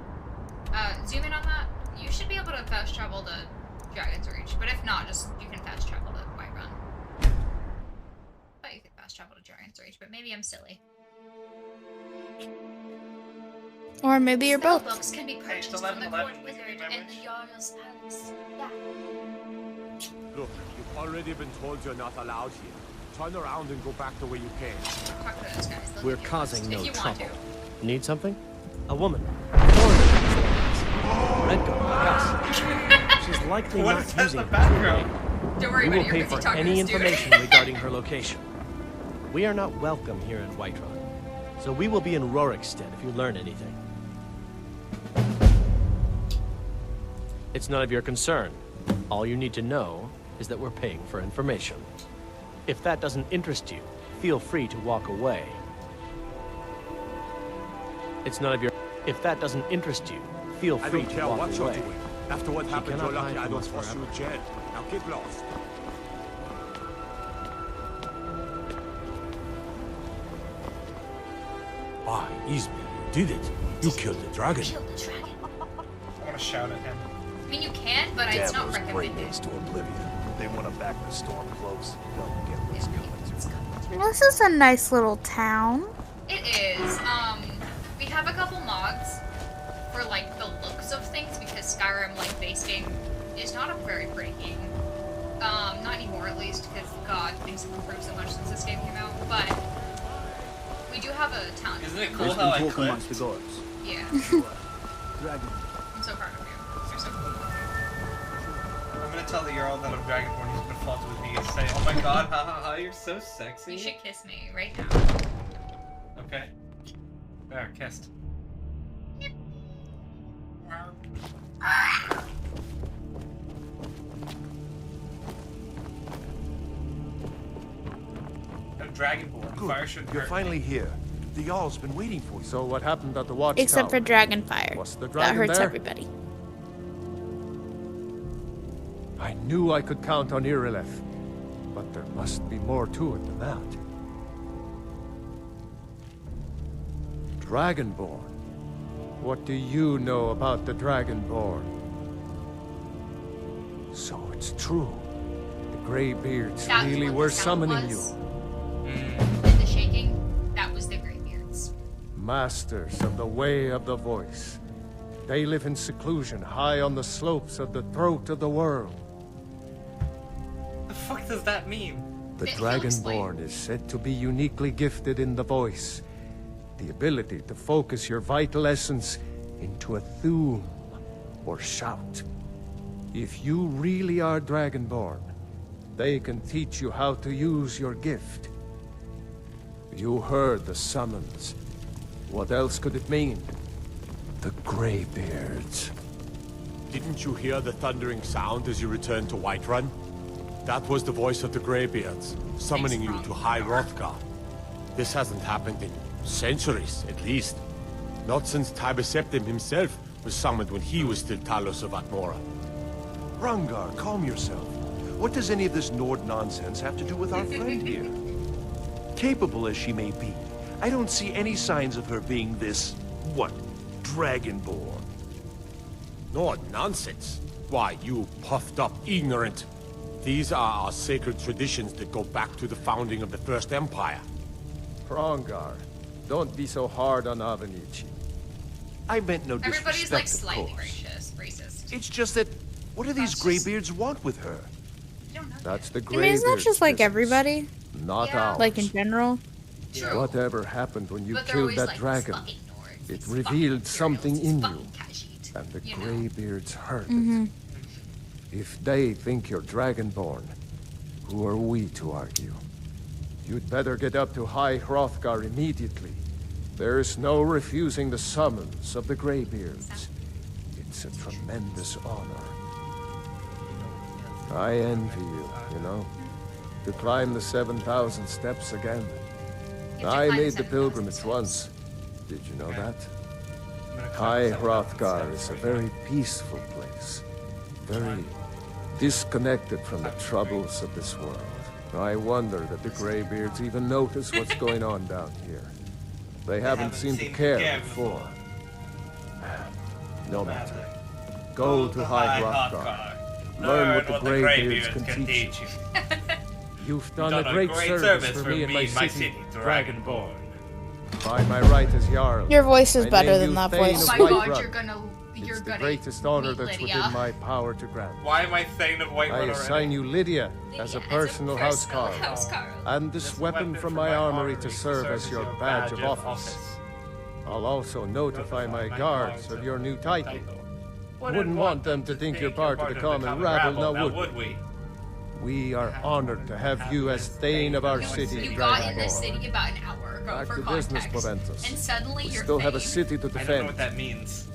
Zoom in on that. You should be able to fast travel to Dragon's Reach, but if not, you can fast travel to Whiterun. I thought you could fast travel to Dragon's Reach, but maybe I'm silly. Or maybe you're both. Books can be purchased from the Court Wizard and the Jarl's Palace. Yeah. Look, you've already been told you're not allowed here. Turn around and go back the way you came. Talk to those guys. We're causing no trouble. To. Need something? A woman. Redguard, like us. She's likely not using her background. Don't worry we about will it. pay for any information regarding her location. We are not welcome here in Whiterun, so we will be in Rorikstead if you learn anything. It's none of your concern. All you need to know is that we're paying for information. If that doesn't interest you, feel free to walk away. It's none of your... If that doesn't interest you, feel free to walk away. I don't care what you're doing. After what happened, you're lucky I don't us force you in jail. Now get lost. Why, Izmi, you did it. You killed the dragon. I want to shout at him. I mean, you can, but it's not recommended. To oblivion. They want to back the storm close. Don't get this going. This is a nice little town. It is. We have a couple mods for like the looks of things because Skyrim, like base game, is not a very pretty game. Not anymore at least, because God, things have improved so much since this game came out. But we do have a town. Isn't it cool how I clicked? Amongst the gods. Yeah. Dragon. I'm so proud of you. You're so cool. I'm gonna tell the Jarl that I'm Dragonborn. He's been flirting with me and say, "Oh my God, ha ha ha, you're so sexy." You should kiss me right now. Okay. There, kissed. A Dragonborn. Good. Fire shouldn't You're hurt finally me. here. The Jarl's been waiting for you. So what happened at the watchtower? Except for Dragonfire. Was the That dragon hurts there? everybody. I knew I could count on Irileth, but there must be more to it than that. Dragonborn. What do you know about the Dragonborn? So it's true. The Greybeards That's really what were the sound summoning you. was. And the shaking, that was the Greybeards. Masters of the way of the voice. They live in seclusion high on the slopes of the throat of the world. The fuck does that mean? The Dragonborn is said to be uniquely gifted in the voice. The ability to focus your vital essence into a thum or shout. If you really are Dragonborn, they can teach you how to use your gift. You heard the summons. What else could it mean? The Greybeards. Didn't you hear the thundering sound as you returned to Whiterun? That was the voice of the Greybeards, summoning you to High Hrothgar. This hasn't happened in centuries, at least. Not since Tibeseptim himself was summoned when he was still Talos of Atmora. Rangar, calm yourself. What does any of this Nord nonsense have to do with our friend here? Capable as she may be, I don't see any signs of her being this, what, Dragonborn. Nord nonsense? Why, you puffed up ignorant. These are our sacred traditions that go back to the founding of the First Empire. Hrongar, don't be so hard on Avenici. I meant no disrespect, Everybody's like of slightly course. racist. It's just that, what do these Greybeards want with her? That's the I mean, isn't that Greybeards' just like business, everybody? not ours. Like in general? True. Whatever happened when you But they're killed always that like, dragon, "Fucking Nords, it these revealed fucking something Imperials, in these you. fucking Khajiit." And the you know. Greybeards heard it. If they think you're Dragonborn, who are we to argue? You'd better get up to High Hrothgar immediately. There's no refusing the summons of the Greybeards. It's a tremendous honor. I envy you, you know. To climb the 7,000 steps again. I made the pilgrimage once. Did you know that? High Hrothgar is a very peaceful place. Very disconnected from the troubles of this world. I wonder that the Greybeards even notice what's going on down here. They haven't seemed to care before. No matter. Go to High Hrothgar. Learn what the Greybeards can teach you. You've done a great service for me and my city, Dragonborn. By my right as Jarl. Your voice is I better name than you that Thane voice. of Oh my Whiterun. god, you're It's the gonna greatest honor meet that's Lydia. within my power to grant. Why am I Thane of Whiterun I already? assign you Lydia as a personal housecarl, housecarl. and this weapon from my armory to serve as your badge of office. I'll also notify my guards of your new title. Wouldn't want them to think you're part of the common rabble, now would we? We are honored to have you as Thane of our city, You got in this Dragonborn. city about an hour ago Back for to business, context, Proventus. and suddenly We you're still have a Thane. city to I don't know defend. what that means.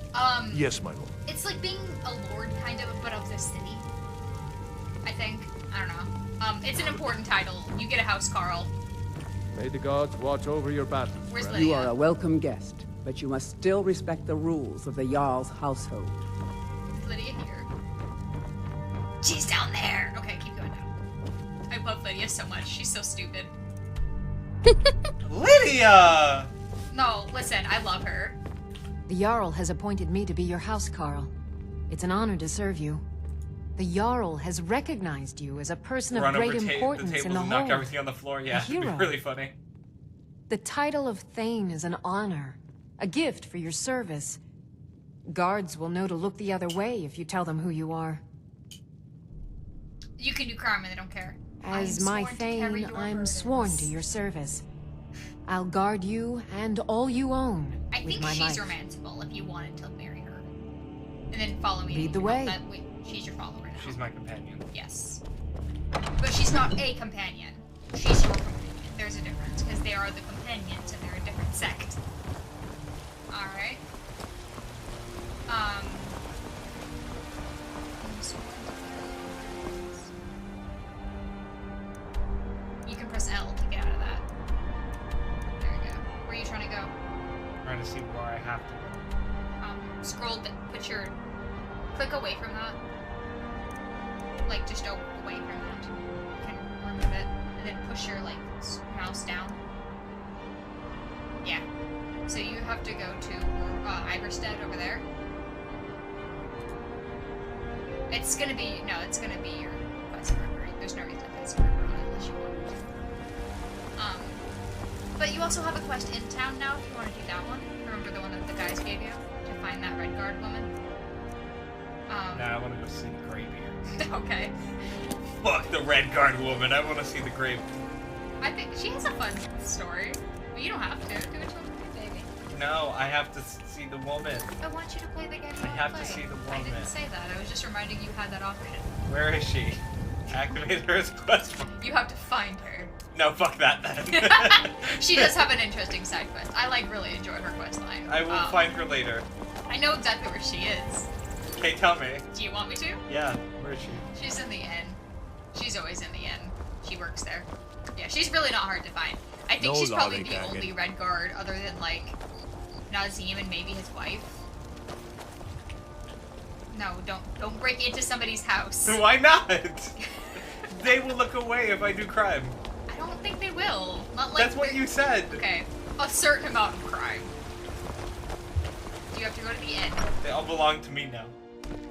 Yes, my lord. It's like being a lord, kind of, but of the city. I think. I don't know. It's an important title. You get a house, Carl. May the gods watch over your battles. Where's friend. You Lydia? are a welcome guest, but you must still respect the rules of the Jarl's household. Is Lydia here? She's down there. Okay, keep going down. I love Lydia so much. She's so stupid. Lydia! No, listen, I love her. The Jarl has appointed me to be your housecarl. It's an honor to serve you. The Jarl has recognized you as a person of Run great over the importance table in the and knock hold. everything on the floor. Yeah, it'd be hero. really funny. The title of Thane is an honor, a gift for your service. Guards will know to look the other way if you tell them who you are. You can do crime and they don't care. As my Thane, I'm sworn to your service. I'll guard you and all you own I with think my she's life. romanceable if you wanted to marry her. And then follow me. Lead the way. Wait, she's your follower now. She's my companion. Yes. But she's not a companion. She's your companion. There's a difference, because they are the companions and they're a different sect. Alright. You can press L to get out of that. There we go. Where are you trying to go? Trying to see where I have to go. Scroll, click away from that. Like, just away from that. You can remove it, and then push your, like, mouse down. Yeah. So you have to go to Iverstead over there. It's gonna be your quest forever. There's no reason to quest forever on it unless you want to. But you also have a quest in town now if you want to do that one. Remember the one that the guys gave you? To find that red guard woman? Nah, I want to go see the Greybeards. Okay. Fuck the Red Guard woman. I want to see the Grey. I think she has a fun story. But you don't have to. Do it till the baby. No, I have to see the woman. I want you to play the game. I have to see the I woman. didn't say that. I was just reminding you had that option. Where is she? Activate her as quest. You have to find her. No, fuck that then. She does have an interesting side quest. I really enjoy her quest line. I will find her later. I know exactly where she is. Okay, tell me. Do you want me to? Yeah, where is she? She's in the inn. She's always in the inn. She works there. Yeah, she's really not hard to find. I think she's probably the only Red Guard other than, like, Nazim and maybe his wife. No, don't break into somebody's house. Why not? They will look away if I do crime. I don't think they will. Not like That's what you said. Okay, a certain amount of crime. You have to go to the inn. They all belong to me now.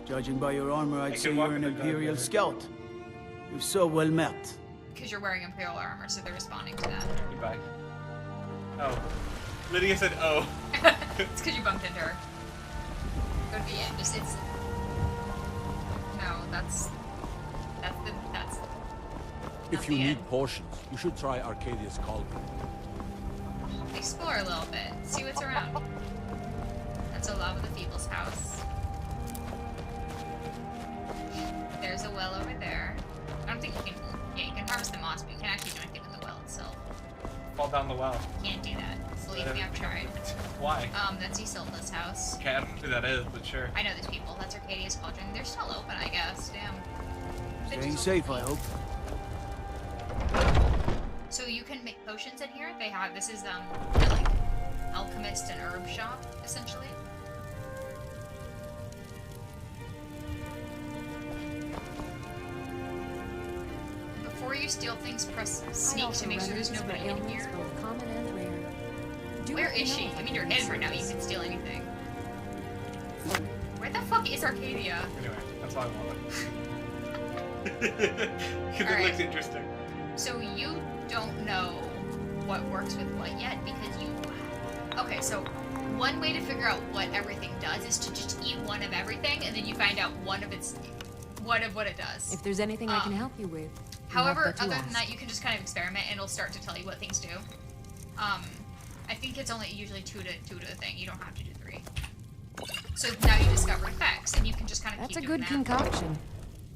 Judging by your armor, I'd I say can walk you're an in the Imperial garden. scout. You're so well met. Because you're wearing Imperial armor, so they're responding to that. Goodbye. Oh. Lydia said, oh. It's because you bumped into her. Go to the inn. No, that's If you need potions, you should try Arcadia's Cauldron. explore a little bit. See what's around. That's Olava the Feeble's house. well over there. I don't think you can. Yeah, you can harvest the moss, but you can't actually do anything with the well itself. Fall down the well. Can't do that. Believe me, I've tried. Why? That's Isilda's house. Okay, I don't know who that is, but sure. I know these people. That's Arcadia's Cauldron. They're still open, I guess. Damn. Staying safe, I hope. So you can make potions in here. They have, this is like alchemist and herb shop, essentially. Before you steal things, press sneak to make sure there's nobody in here. Where is she? I mean, you're hidden right now. You can steal anything. Where the fuck is Arcadia? Anyway, that's all I wanted. Because it looks interesting. So you don't know what works with what yet because you... Okay, so one way to figure out what everything does is to just eat one of everything, and then you find out one of what it does. If there's anything I can help you with. However, other than that, you can just kind of experiment, and it'll start to tell you what things do. I think it's only usually two to the thing. You don't have to do 3. So now you discover effects, and you can just kind of That's keep a doing good that. concoction.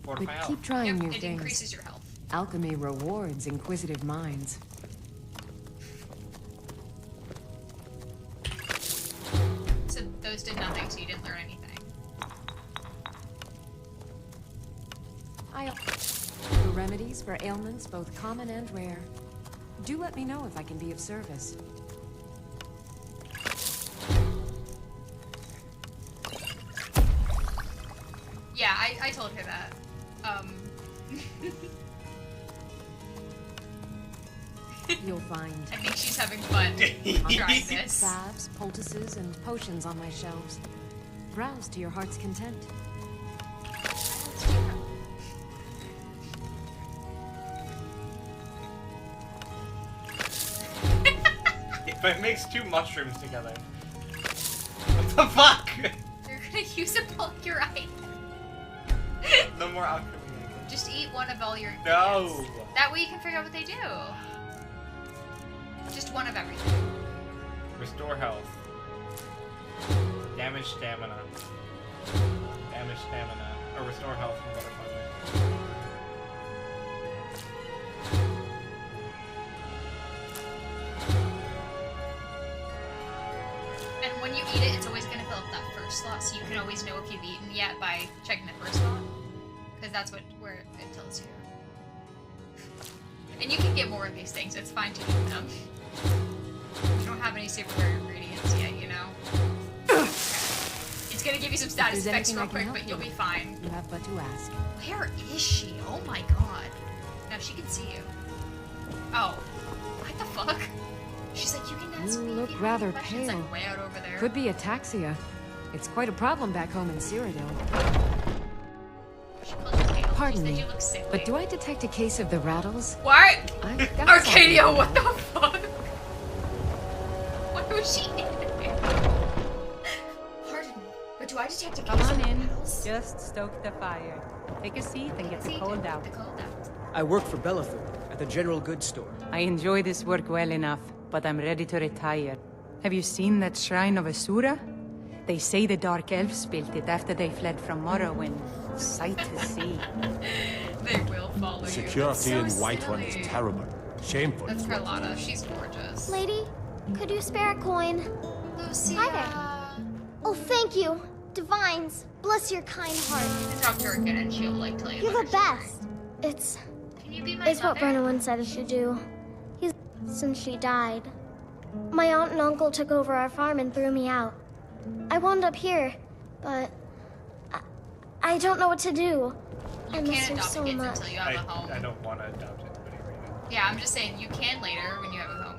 But keep trying new it things. increases your health. Alchemy rewards inquisitive minds. So those did nothing, so you didn't learn anything. I offer remedies for ailments both common and rare. Do let me know if I can be of service. Yeah, I told her that. You'll find. I think she's having fun trying this. Salves, poultices, and potions on my shelves. Browse to your heart's content. If it makes 2 mushrooms together. What the fuck? You're gonna use up all your items. No more alchemy. Just eat one of all your No. ingredients. That way you can figure out what they do. Just one of everything. Restore health. Damage stamina. Damage stamina. Or restore health from butterfly. And when you eat it, it's always gonna fill up that first slot, so you can always know if you've eaten yet by checking the first slot. Because that's where it tells you. And you can get more of these things, it's fine to eat them. You don't have any super rare ingredients yet, you know? Okay. It's gonna give you some status effects real quick, but you'll be fine. You have but to ask. Where is she? Oh my god. Now she can see you. Oh. What the fuck? She's like, you can ask me. You look if you have rather any questions. pale. Like way out over there. Could be ataxia. It's quite a problem back home in Cyrodiil. Pardon me, You look sickly. but do I detect a case of the rattles? What? I've got Arcadia, something. what the fuck? Why was she in there? Pardon me, but do I detect a case Come on of in. rattles? Just stoke the fire. Take a seat and get the cold out. I work for Belethor at the general goods store. I enjoy this work well enough, but I'm ready to retire. Have you seen that shrine of Asura? They say the Dark Elves built it after they fled from Morrowind. Sight to see. They will follow Security you. in It's so Whiterun is silly. terrible. Shameful. That's Carlotta. She's gorgeous. Lady, could you spare a coin? Lucia. Hi there. Oh, thank you. Divines, bless your kind heart. Talk to her again and she'll like tell you. You're the best. Can you be my It's what Bernowyn said I should do. He's since she died. My aunt and uncle took over our farm and threw me out. I wound up here, but I don't know what to do. I You miss can't her adopt so kids much. until you have a home. I don't want to adopt anybody right now. Yeah, I'm just saying you can later when you have a home.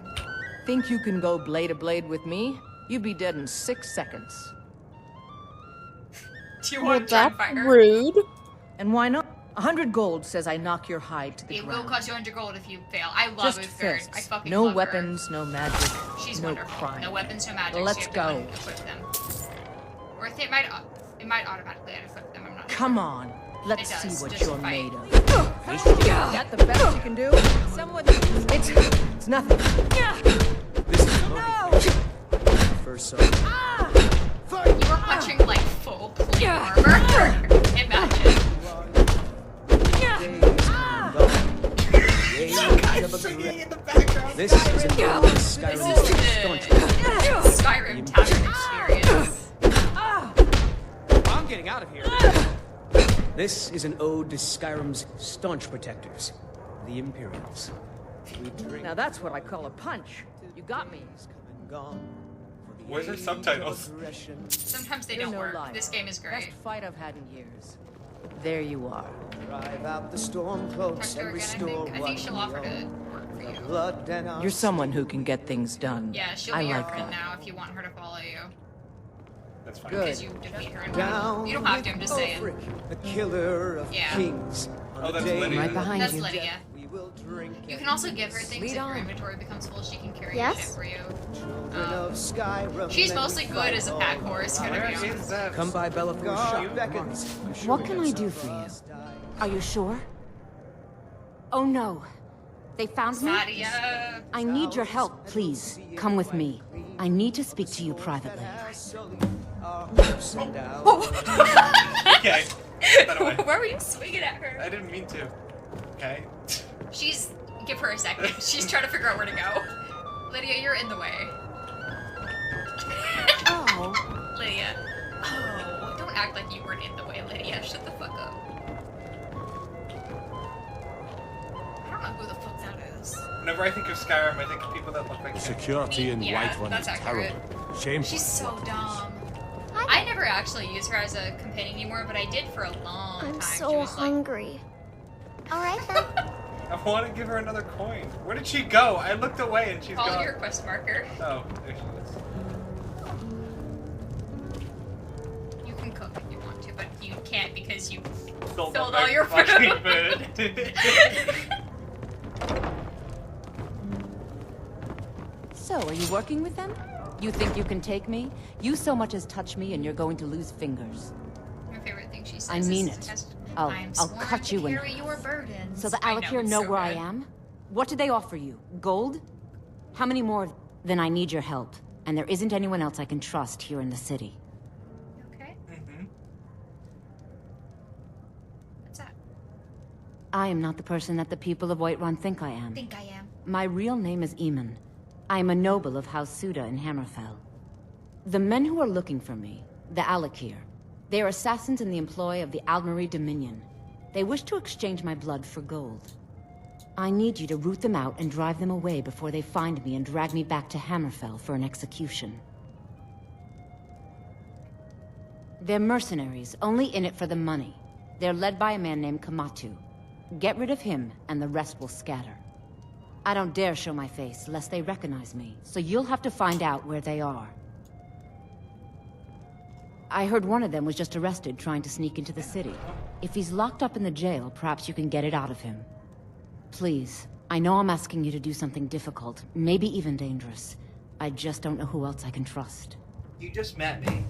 Think you can go blade to blade with me? You'd be dead in 6 seconds. Do you want to try and fight her? rude. And why not? 100 gold says I knock your hide to the It will ground. cost you 100 gold if you fail. I love Just Uthgerd. I fists. fucking No love weapons, no magic, her. She's no wonderful. crime. No weapons, no magic. Let's so you have go. to equip them. Or it might automatically unequip them. I'm not Come on, let's It does, see what just you're fight. made of. Is that the best you can do? Someone. It's nothing. This is lovely. First so. You were punching like full plate armor. Imagine. out of here. This is an ode to Skyrim's staunch protectors, the Imperials. We drink. Now that's what I call a punch. You got me. Where's her subtitles? Sometimes they don't work. This game is great. Best fight I've had in years. There you are. Drive out the storm cloaks and restore I think she'll offer to work for you. blood and our You're someone who can get things done. Yeah, she'll be your friend now if you want her to follow you. That's fine. Because you defeat her in battle. You don't have to, I'm just saying. the killer of kings. Oh, that's Lydia. Right behind That's you. Lydia. You can also give her things if your inventory becomes full. She can carry your shit for you. She's mostly good as a pack horse, gonna be honest. Come by Bellathor's shop. What can I do for you? Are you sure? Oh no. They found me? Nadia. I need your help, please. Come with me. I need to speak to you privately. Okay. Where were you swinging at her? I didn't mean to. Okay. Give her a second. She's trying to figure out where to go. Lydia, you're in the way. Oh. Lydia. Oh, don't act like you weren't in the way, Lydia. Shut the fuck up. I don't know who the fuck that is. Whenever I think of Skyrim, I think of people that look like The him. security in Yeah, Whiterun that's is accurate. terrible. Shameful. She's so dumb. I never actually use her as a companion anymore, but I did for a long time. I'm She so was like, hungry. All right then. I want to give her another coin. Where did she go? I looked away and she's follow gone. your quest marker. Oh, there she is. You can cook if you want to, but you can't because you Sold filled up all my your fucking food. food. So, are you working with them? You think you can take me? You so much as touch me and you're going to lose fingers. My favorite thing she says I mean is, it. I'll cut you in. carry your burdens. So the I Alakir it's know so where I good. am? What did they offer you? Gold? How many more? Then I need your help. And there isn't anyone else I can trust here in the city. Okay. What's that? I am not the person that the people of Whiterun think I am. Think I am. My real name is Eamon. I am a noble of House Suda in Hammerfell. The men who are looking for me, the Alakir, they are assassins in the employ of the Aldmeri Dominion. They wish to exchange my blood for gold. I need you to root them out and drive them away before they find me and drag me back to Hammerfell for an execution. They're mercenaries, only in it for the money. They're led by a man named Kamatu. Get rid of him, and the rest will scatter. I don't dare show my face, lest they recognize me, so you'll have to find out where they are. I heard one of them was just arrested trying to sneak into the city. If he's locked up in the jail, perhaps you can get it out of him. Please, I know I'm asking you to do something difficult, maybe even dangerous. I just don't know who else I can trust. You just met me.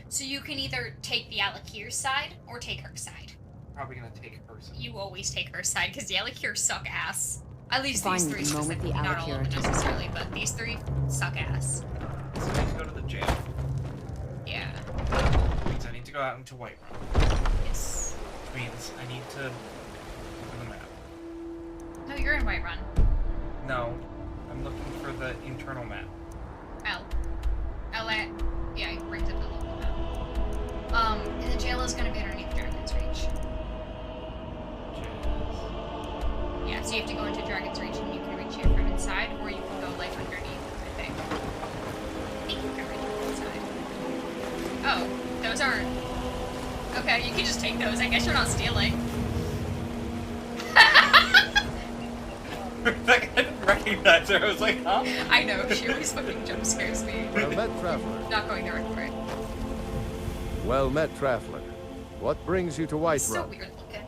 So you can either take the Alakir's side or take her side. Probably gonna take her side. You always take her side because the Alakir suck ass. At least Fine, these three the moment specifically, the not all of them Alakir- necessarily, but these three suck ass. So I need to go to the jail. Yeah. Means I need to go out into Whiterun. Yes. Which means I need to open the map. No, you're in Whiterun. No, I'm looking for the internal map. Yeah, it brings up the local map. And the jail is gonna be underneath Dragon's Reach. Yeah, so you have to go into Dragon's Reach and you can reach it from inside, or you can go like underneath, I think. I think you can reach it inside. Oh, those aren't. Okay, you can just take those. I guess you're not stealing. Like, I didn't recognize her. I was like, huh? I know, she always fucking jump scares me. Well met, traveler. Not going there for it. Well met, traveler. What brings you to Whiterun? So weird looking.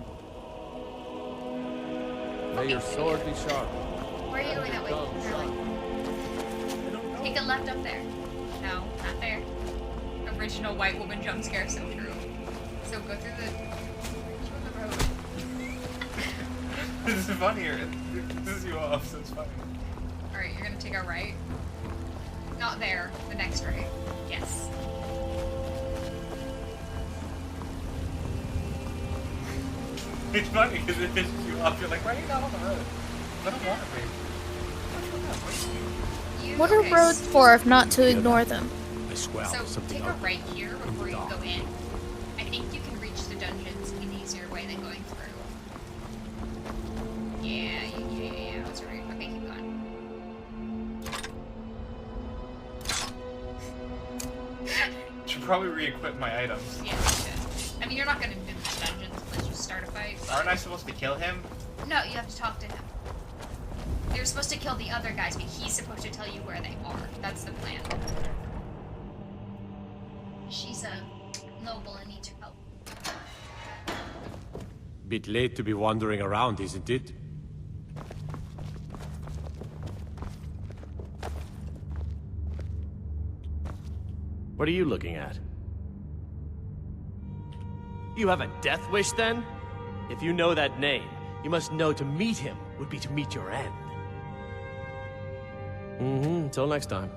May your sword be sharp. Where are you going that way? Take a left up there. No, not there. Original white woman jump scare, so true. So go through the road. This is funnier. This is you off, so it's funny. Alright, you're gonna take a right. Not there. The next right. Yes. It's funny because it pisses you off. You're like, why are you not on the road? I don't want to be. What are roads for if not to ignore them? square So or something take a ugly. right here before you dark. go in. I think you can reach the dungeons in an easier way than going through. Yeah, that's right. Okay, keep going. Should probably re-equip my items. Yeah, you should. I mean, you're not gonna do the dungeons unless you start a fight. But... Aren't I supposed to kill him? No, you have to talk to him. You're supposed to kill the other guys, but he's supposed to tell you where they are. That's the plan. She's a noble and needs your help. Bit late to be wandering around, isn't it? What are you looking at? You have a death wish, then? If you know that name, you must know to meet him would be to meet your end. Until next time.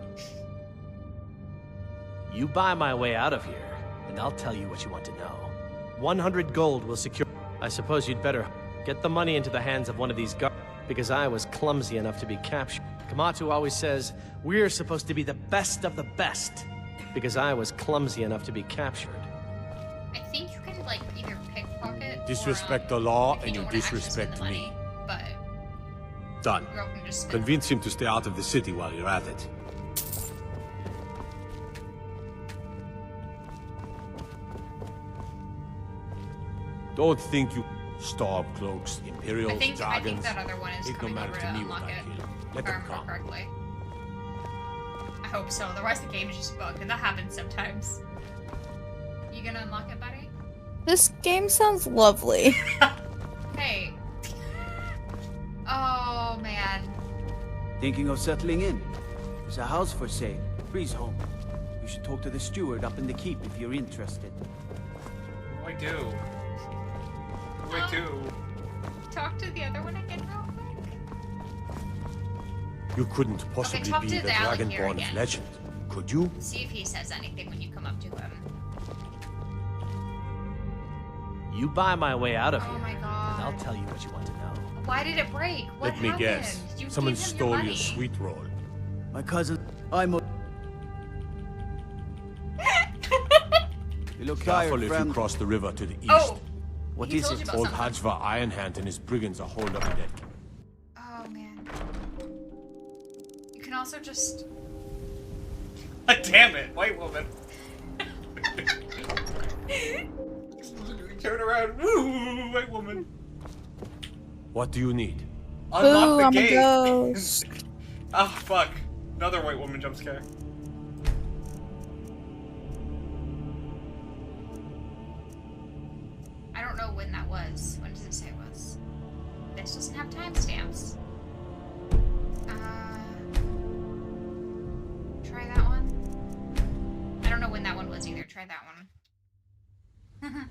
You buy my way out of here, and I'll tell you what you want to know. 100 gold will secure... I suppose you'd better get the money into the hands of one of these guards, because I was clumsy enough to be captured. Kamatu always says, we're supposed to be the best of the best, because I was clumsy enough to be captured. I think you can, like, either pickpocket Disrespect or, the law, if and you don't wanna actually spend disrespect the money, me. But Done. you're open to just spend Convince him to stay out of the city while you're at it. Don't think you... Stormcloaks, Imperials, I think Dragons. that other one is It don't coming matter over to to me what unlock I it. kill. If Let I them remember come. correctly. I hope so, otherwise the game is just bugged, and that happens sometimes. You gonna unlock it, buddy? This game sounds lovely. Hey. Oh, man. Thinking of settling in? There's a house for sale. Freeze home. You should talk to the steward up in the keep if you're interested. What do I do? What do I do? Talk to the other one again real quick. You couldn't possibly talk be to the the Alec here Dragonborn again. of legend, could you? See if he says anything when you come up to him. You buy my way out of Oh here, my and god. I'll tell you what you want to know. Why did it break? What Let me happened? guess. You Someone gave him stole your your money. sweet roll. My cousin, I'm a... You look tired, Careful if friend. you cross the river to the east. Oh! What he is told it? you about Old something. Hajva Ironhand and his brigands are holed up in that. Oh, man. You can also just... Damn it, white woman. Turn around. Woo, white woman. What do you need? Unlock Boo, the I'm gate. a ghost. Oh, fuck. Another white woman jump scare. I don't know when that was. When does it say it was? This doesn't have timestamps. Try that one. I don't know when that one was either. Try that one.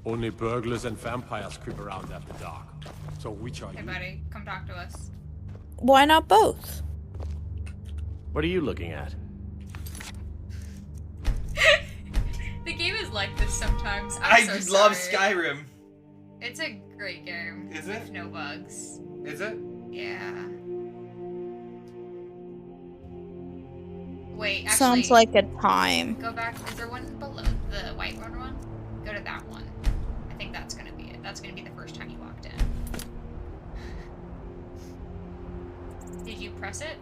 Only burglars and vampires creep around after dark. So which are Hey, you? buddy. Come talk to us. Why not both? What are you looking at? The game is like this sometimes. I I'm so love sorry. Skyrim. It's a great game. Is it? With no bugs. Is it? Yeah. Wait, actually. Sounds like a time. Go back. Is there one below the white one? Go to that one. I think that's gonna be it. That's gonna be the first time you walked in. Did you press it?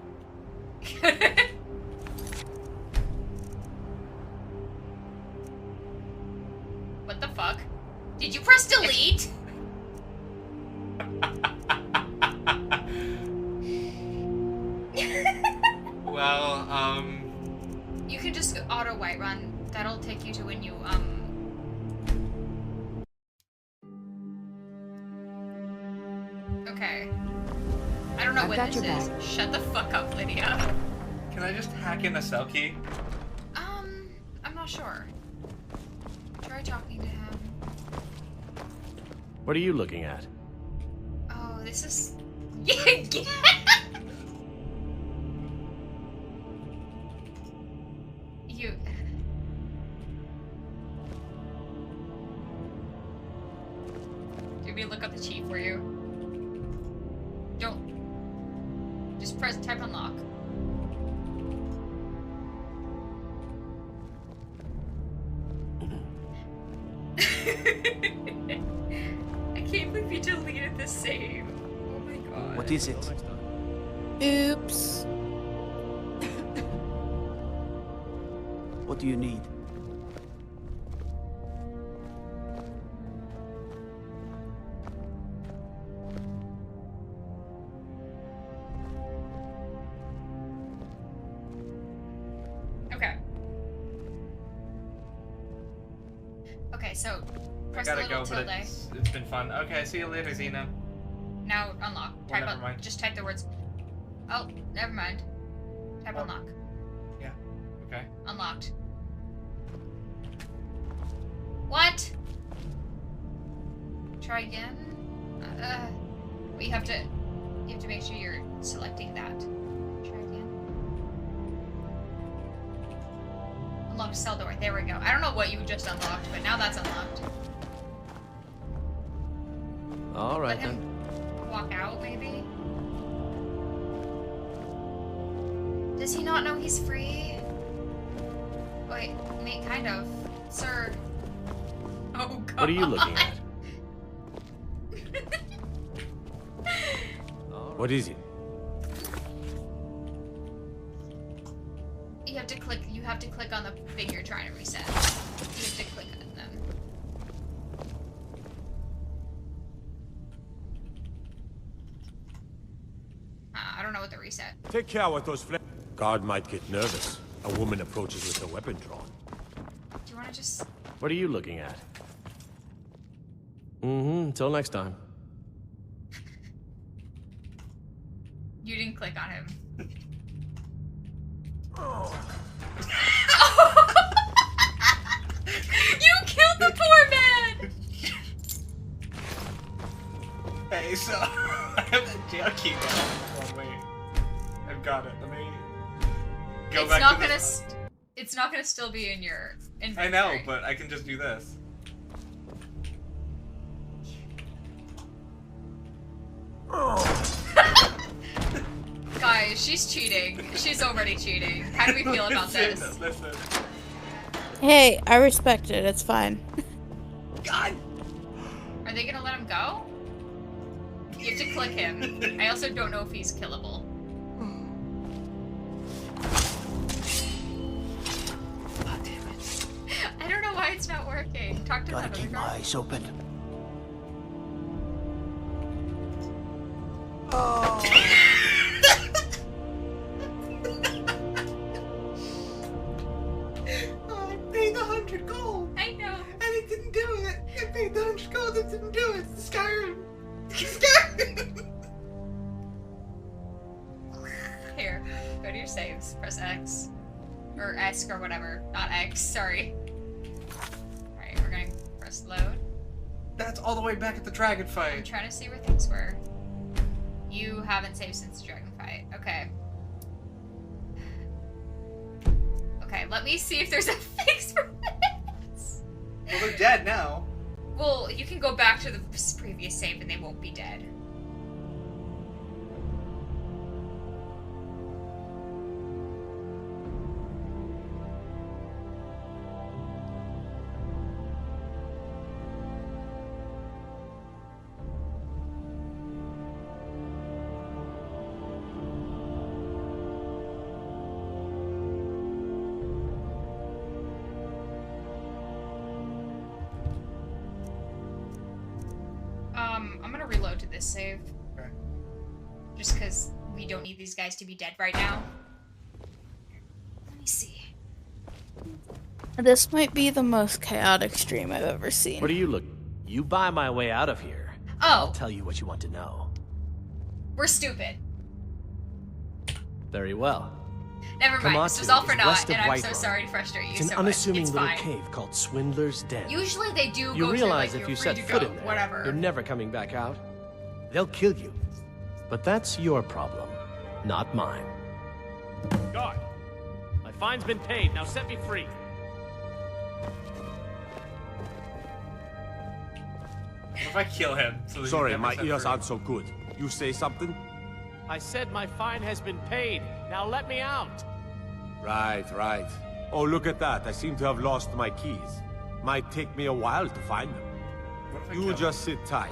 What the fuck? Did you press delete? Well, You can just auto white run. That'll take you to when you Okay. I don't know I've when got this your is. back. Shut the fuck up, Lydia. can I just hack in a cell key? I'm not sure. Try talking to him. What are you looking at? Oh, this is... You... Do you want me to look up the cheat for you? Don't... Just press type unlock. I can't believe you deleted the save. Oh my god. What is it? Oops. What do you need? Okay. Okay, so I press gotta the go, little but tilde. it's been fun. Okay, see you later, Xena. Now unlock. Well, never mind. Just type the words. Oh, never mind. Type unlock. Yeah. Okay. Unlocked. What? Try again. But you have to make sure you're selecting that. Try again. Unlock cell door. There we go. I don't know what you just unlocked, but now that's unlocked. All right Let him then. walk out, maybe. Does he not know he's free? Wait, mate, kind of. Sir. Oh god. What are you looking at? What is it? You have to click on the thing you're trying to reset. You have to click on them. I don't know what the reset. Take care with those Guard might get nervous. A woman approaches with a weapon drawn. Do you want to just... What are you looking at? Mm-hmm. Until next time. You didn't click on him. You killed the poor man! Hey, so I have the jail key now. Oh wait, I've got it. Let me go It's back not to gonna. this. It's not gonna still be in your I inventory. know, but I can just do this. Guys, she's cheating. She's already cheating. How do we feel about this? Listen. Hey, I respect it. It's fine. God. Are they gonna let him go? You have to click him. I also don't know if he's killable. God damn it. I don't know why it's not working. Talk to Gotta him. keep my eyes open. Oh. I paid 100 gold. I know. And it didn't do it. I paid the 100 gold. It didn't do it. It's Skyrim. Skyrim. Here, go to your saves. Press X. Or ESC or whatever. Not X, sorry. Alright, we're gonna press load. That's all the way back at the dragon I'm fight. trying to see where things were. You haven't saved since the dragon fight. Okay. Okay, let me see if there's a fix for this. Well, they're dead now. Well, you can go back to the previous save and they won't be dead. I'm gonna reload to this save. Okay. Just because we don't need these guys to be dead right now. Let me see. This might be the most chaotic stream I've ever seen. What are you looking? You buy my way out of here. Oh. I'll tell you what you want to know. We're stupid. Very well. Never mind, this was all for is naught, west of and I'm so Whitehall. sorry to frustrate you It's an so much. unassuming It's little fine. cave called Swindler's Den. Usually they do You go realize to, like, if you're you free set to foot go, in there, whatever. you're never coming back out. They'll kill you. But that's your problem, not mine. Guard! My fine's been paid, now set me free. What if I kill him? So that Sorry, he's my never set ears free? aren't so good. You say something? I said my fine has been paid. Now let me out. Right, right. Oh, look at that. I seem to have lost my keys. Might take me a while to find them. What if I You kill just sit tight.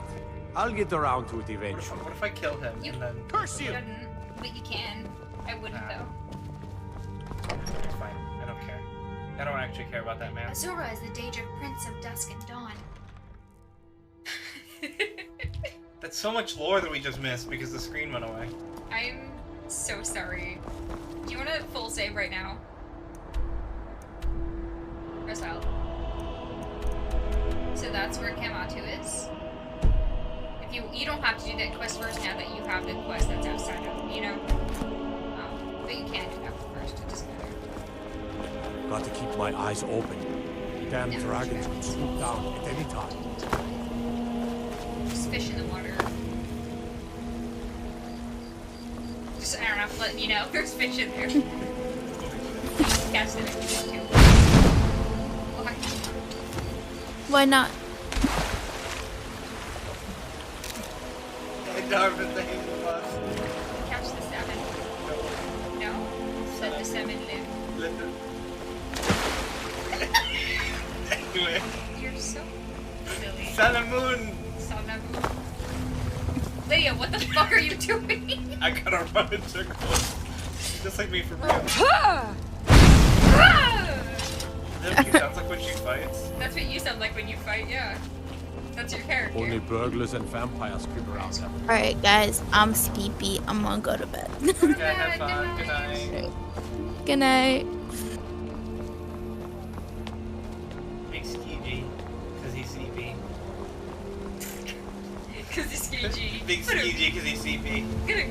I'll get around to it him? eventually. What if I kill him and then... Curse you! Shouldn't, but you can. I wouldn't though. It's fine. I don't care. I don't actually care about that man. Azura is the Daedric Prince of Dusk and Dawn. That's so much lore that we just missed because the screen went away. I'm so sorry. Do you want to full save right now? Press out. So that's where Kamatu is. If you don't have to do that quest first now that you have the quest that's outside of, you know. But you can do that one first. It doesn't matter. Got to keep my eyes open. Damn dragons could swoop down at any time. Just fish in the water. Just, I don't know, letting you know, there's fish in there. Cast it too. Why? Why not? I dive at the hand of the bus. Catch the salmon. No? Let the salmon live. Anyway. You're so silly. Salamoon! Salamoon. Lydia, what the fuck are you doing? I gotta run in circles. Just like me for real. That sounds like when she fights. That's what you sound like when you fight, yeah. That's your character. Only burglars and vampires creep around them. Alright, guys, I'm sleepy. I'm gonna go to bed. Okay, have fun. Good night. Good night. Big Skeegee, because he's CP. Because he's Skeegee. Big Skeegee, because he's CP. Good.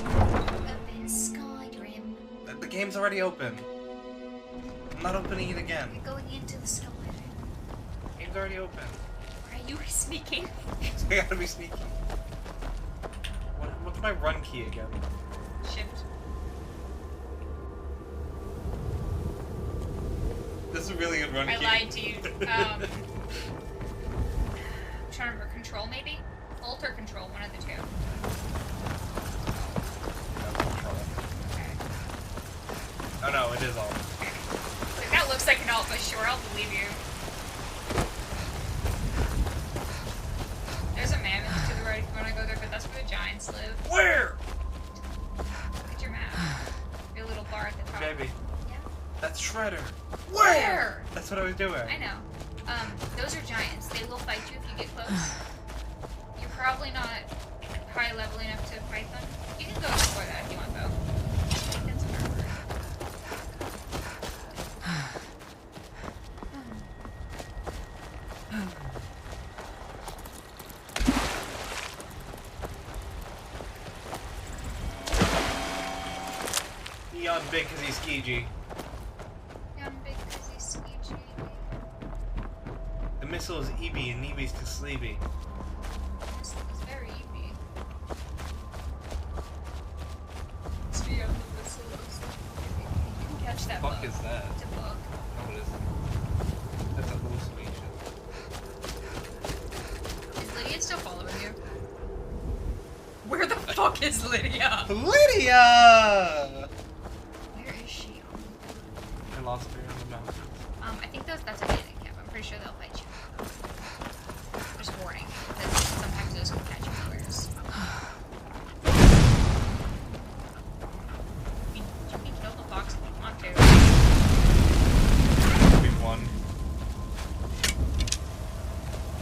Open Skyrim. The game's already open. I'm not opening it again. We're going into the Skyrim. Game's already open. Are you sneaking? I gotta be sneaky. What's my run key again? Shift. This is a really good run I key. lied to you. I'm trying to remember. Control, maybe? Alt or control, one of the two. Oh no, it is alt. Like, that looks like an alt, but sure, I'll believe you. There's a mammoth to the right if you want to go there, but that's where the giants live. Where? Look at your map. Your little bar at the top. Baby. Yeah. That's Shredder. Where? That's what I was doing. I know. Those are giants. They will fight you if you get close. You're probably not high level enough to fight them. You can go explore that if you want, though. That's perfect. Neon big because he's Skeegee. Neon big because he's Skeegee. The missile is EB and EB's to Sleepy. This is very easy. Speed up the missiles. You can catch that What the fuck bug. is that? It's a bug. No, it isn't. That's a hallucination. Is Lydia still following you? Where the fuck is Lydia? Lydia! Where is she? I lost her on the mountain. I think that's a bandit camp. I'm pretty sure they'll fight you. Just warning, because sometimes those can catch you unawares. You can kill the fox if you want to. We won.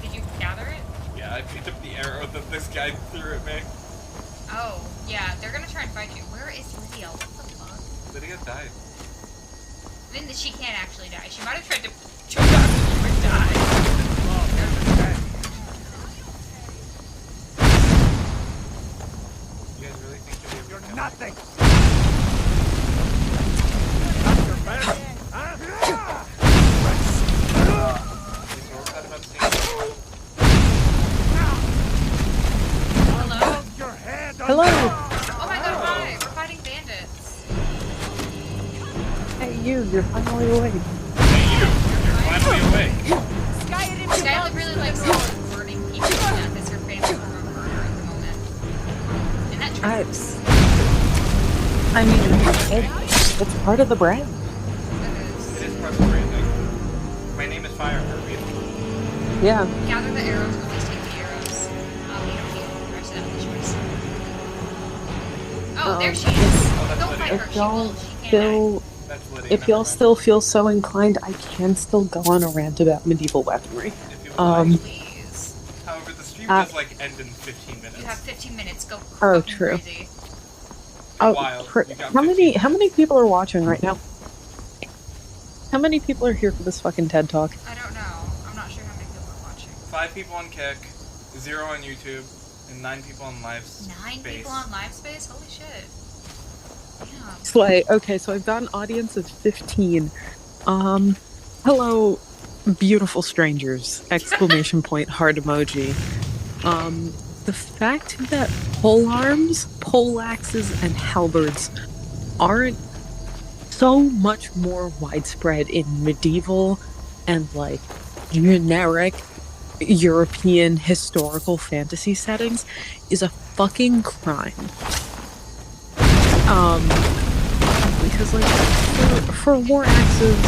Did you gather it? Yeah, I picked up the arrow that this guy threw at me. Oh, yeah, they're gonna try and fight you. Where is Lydia? What the fuck? Lydia died. Then she can't actually die. She might have tried to choke out you and die. You guys really think you're nothing! Hello? Oh my god, hi! We're fighting bandits. Hey, you're finally awake. Finally awake. Skylar really likes burning people to death as her favorite form of murder at the moment. And that tracks. I mean, it's part of the brand. It is part of the branding. My name is Fire. Yeah. Gather the arrows, or at least take the arrows. You don't need the rest of the choice. Oh, there she is. Don't fight her. If y'all feel, if y'all still feel so inclined, I can still go on a rant about medieval weaponry. However, the stream does like end in 15 minutes. You have 15 minutes. Go. Oh, true. Crazy. Oh, how many people are watching right now? How many people are here for this fucking TED Talk? I don't know. I'm not sure how many people are watching. 5 people on Kick, 0 on YouTube, and 9 people on Live Space. 9 people on Live Space? Holy shit. Yeah. Slay. Okay, so I've got an audience of 15. Hello, beautiful strangers! Exclamation point, heart emoji. The fact that polearms, poleaxes, and halberds aren't so much more widespread in medieval and like generic European historical fantasy settings is a fucking crime. Because like for war axes,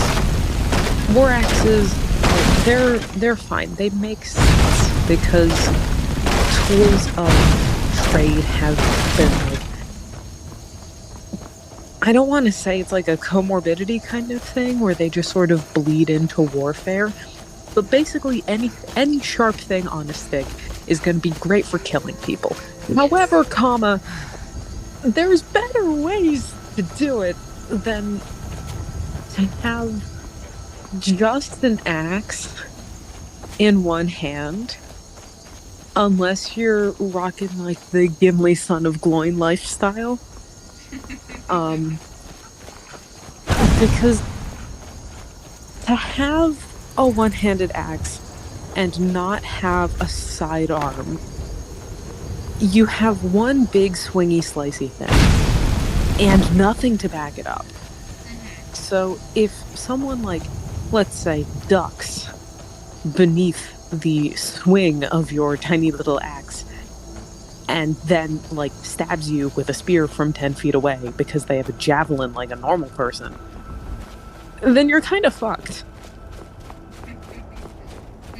like, they're fine. They make sense because tools of trade have been like, I don't want to say it's like a comorbidity kind of thing where they just sort of bleed into warfare, but basically any sharp thing on a stick is going to be great for killing people. However, there's better ways to do it than to have just an axe in one hand, unless you're rocking like the Gimli Son of Gloin lifestyle. Because to have a one-handed axe and not have a sidearm, you have one big swingy slicey thing and nothing to back it up. So if someone like, let's say, ducks beneath the swing of your tiny little axe and then like stabs you with a spear from 10 feet away because they have a javelin like a normal person, then you're kind of fucked.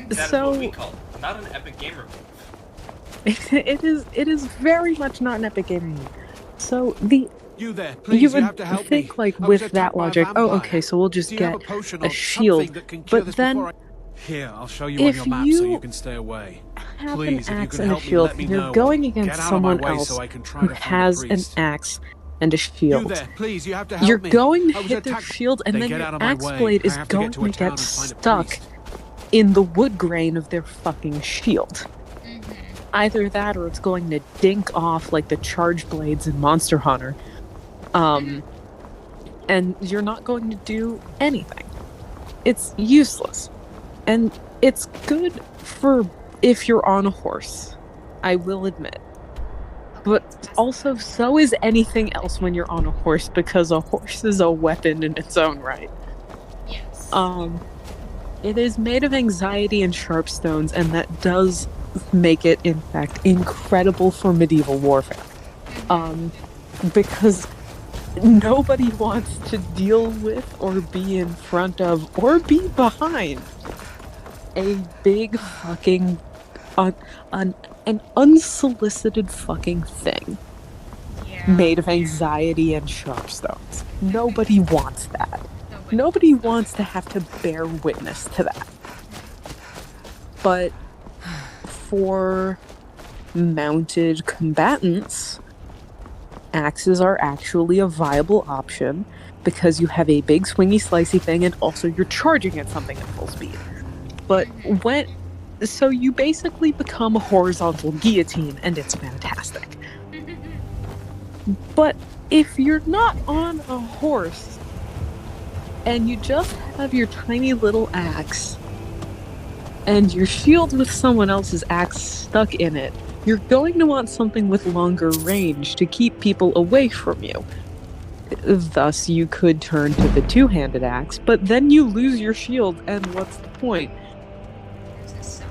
That is what we call not an epic gamer move. It is very much not an epic gamer move. So You there, please, you would have to help think me. like I was with attacked that by a logic, oh vampire. okay, so we'll just Do you have get a potion a or shield. something that can cure But this then before Here, I'll show you on if your map so you you can stay away. have Please, an if you axe can and a help me, shield, let me and you're know. going Get against out of my someone way else so I can try who to find a has an priest. axe and a shield. You there, please, you have to help You're me. going to I was hit their attacked. shield, and They then get your out of my axe way. blade I is have to going get to a to town get and find a stuck priest. in the wood grain of their fucking shield. Either that, or it's going to dink off like the charge blades in Monster Hunter. And you're not going to do anything. It's useless. And it's good for if you're on a horse, I will admit. But also, so is anything else when you're on a horse, because a horse is a weapon in its own right. Yes. It is made of anxiety and sharp stones, and that does make it, in fact, incredible for medieval warfare. Because nobody wants to deal with, or be in front of, or be behind a big fucking, an unsolicited fucking thing made of anxiety and sharp stones. Nobody wants that. Nobody wants to have to bear witness to that. But for mounted combatants, axes are actually a viable option because you have a big swingy slicey thing and also you're charging at something at full speed. But so you basically become a horizontal guillotine and it's fantastic. But if you're not on a horse and you just have your tiny little axe and your shield with someone else's axe stuck in it, you're going to want something with longer range to keep people away from you. Thus, you could turn to the two-handed axe, but then you lose your shield, and what's the point?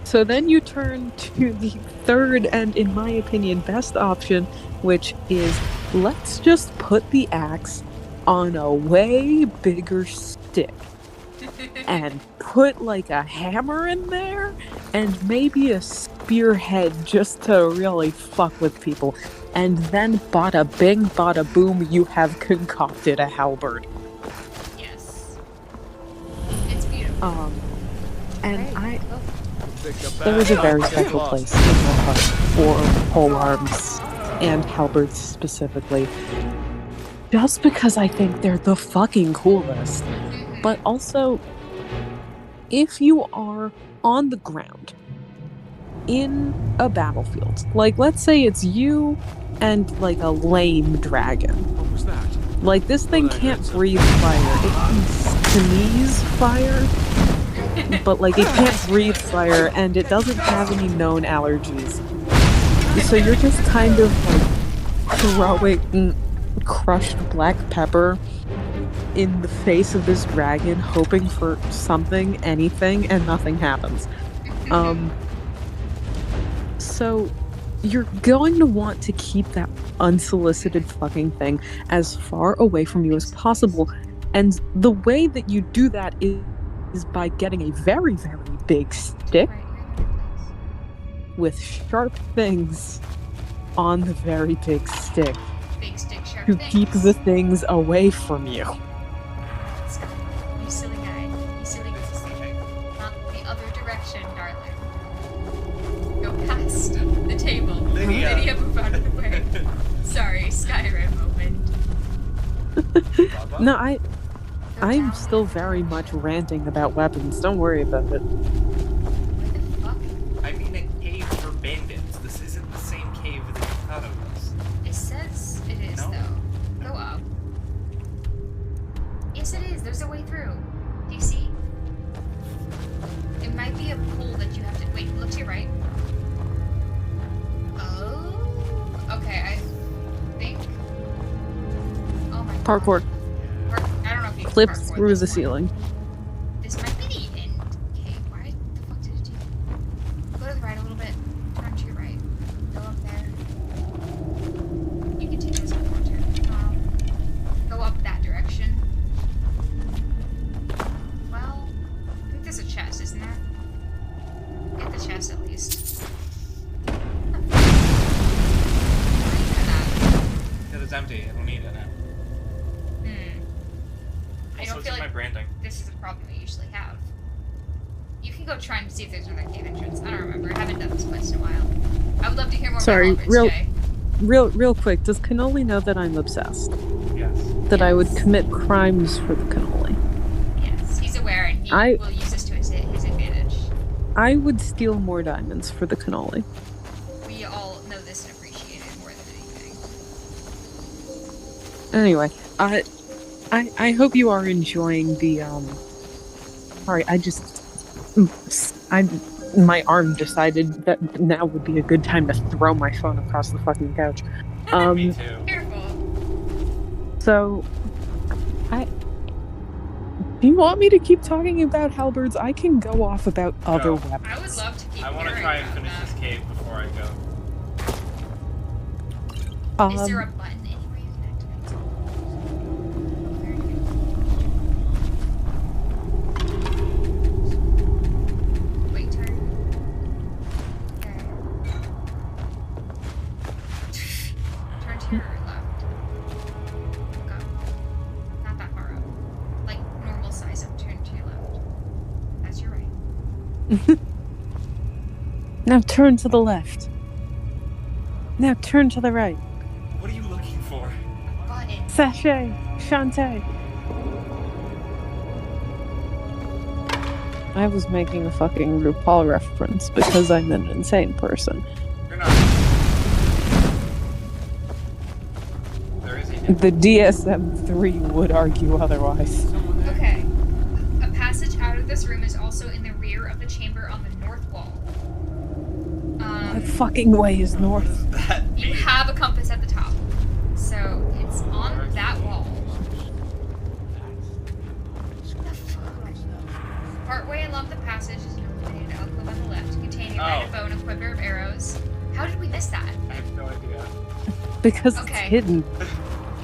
So then you turn to the third and, in my opinion, best option, which is, let's just put the axe on a way bigger stick. and put like a hammer in there and maybe a spearhead just to really fuck with people. And then bada bing, bada boom, you have concocted a halberd. Yes. It's beautiful. And there is a very special place in my heart for polearms and halberds specifically. Just because I think they're the fucking coolest. But also, if you are on the ground in a battlefield, like let's say it's you and like a lame dragon. What was that? Like this thing can't breathe fire. It can sneeze fire, but like it can't breathe fire and it doesn't have any known allergies. So you're just kind of like throwing crushed black pepper in the face of this dragon, hoping for something, anything, and nothing happens. So you're going to want to keep that unsolicited fucking thing as far away from you as possible. And the way that you do that is by getting a very, very big stick with sharp things on the very big stick. Big stick, sharp to things. keep the things away from you. You silly guy. You silly goose. Not the other direction, darling. Go past the table. Lydia, move out of the way. Sorry, Skyrim moment. No, I'm still very much ranting about weapons. Don't worry about it. I mean a cave for bandits. This isn't the same cave that you thought it was. It says it is, though. Go up. Yes, it is. There's a way through. Do you see? It might be a pool that you have to... Wait, look to your right. Oh? Okay, I think... Oh my god. Parkour. I don't know if you can Flips parkour through this the one. ceiling. This might be the end. Okay, why the fuck did it do that? Go to the right a little bit. Turn to your right. Go up there. You can take this one more too. Go up that direction. Well, I think there's a chest, isn't there? Get the chest at least. Because it's empty. I don't need it now. I Also, don't it's feel in like my branding. this is a problem we usually have. You can go try and see if there's another cave entrance. I don't remember. I haven't done this quest in a while. I would love to hear more Sorry, about Halberds, Jay. real quick. Does Cannoli know that I'm obsessed? Yes. That I would commit crimes for the cannoli. Yes, he's aware and he will use this to his advantage. I would steal more diamonds for the cannoli. We all know this and appreciate it more than anything. Anyway, I hope you are enjoying the Sorry, my arm decided that now would be a good time to throw my phone across the fucking couch. Me too. Careful. So, do you want me to keep talking about halberds? I can go off about other weapons. I would love to keep I want to try and finish this cave before I go. Is there a button anywhere you can activate? Wait, turn. Okay. Turn to your left. Look up. Not that far up. Like normal size up. Turn to your left. That's your right. Now turn to the left. Now turn to the right. What are you looking for? Button. Sachet! Shantae! I was making a fucking RuPaul reference because I'm an insane person. You're not. There is a The DSM-3 would argue otherwise. Okay. A passage out of this room is also in the rear of the chamber on the north wall. What fucking way is north? You have a compass at the top. So it's on that wall. Partway along the passage is an illuminated alcove on the left, containing a random bow and a quiver of arrows. How did we miss that? I have no idea. Because Okay. it's hidden.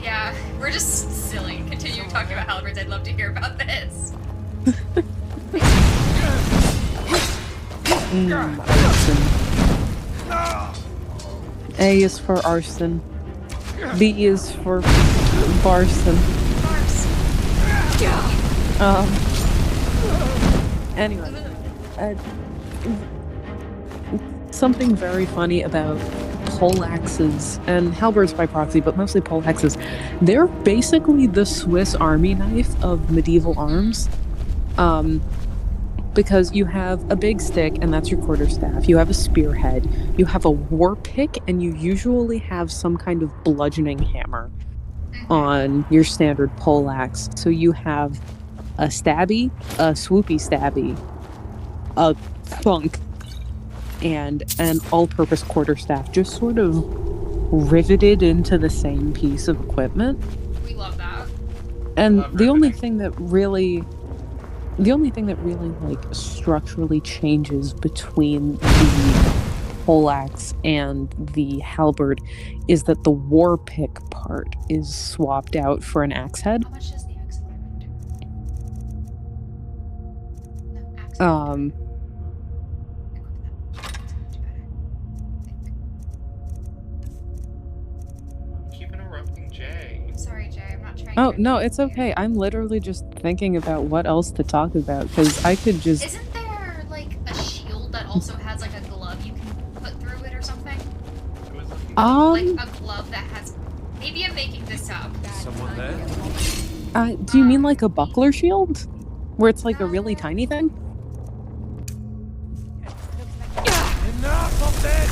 Yeah, we're just silly. Continue talking about halberds. I'd love to hear about this. Arson. A is for arson. B is for Barson. Anyway, something very funny about poleaxes and halberds by proxy, but mostly poleaxes. They're basically the Swiss Army knife of medieval arms. Because you have a big stick, and that's your quarterstaff. You have a spearhead. You have a war pick, and you usually have some kind of bludgeoning hammer on your standard poleaxe. So you have a stabby, a swoopy stabby, a thunk, and an all-purpose quarterstaff, just sort of riveted into the same piece of equipment. We love that. And the only thing that really like structurally changes between the poleaxe and the halberd is that the war pick part is swapped out for an axe head. How much does the axe head do? Keep interrupting Jay. I'm sorry, Jay. I'm not trying. Oh no, it's okay. I'm literally just thinking about what else to talk about because I could just. Isn't there like a shield that also has like a glove you can put through it or something? Like a glove that has. Maybe I'm making this up. Someone there? Do you mean like a buckler shield, where it's like a really tiny thing? Enough of this!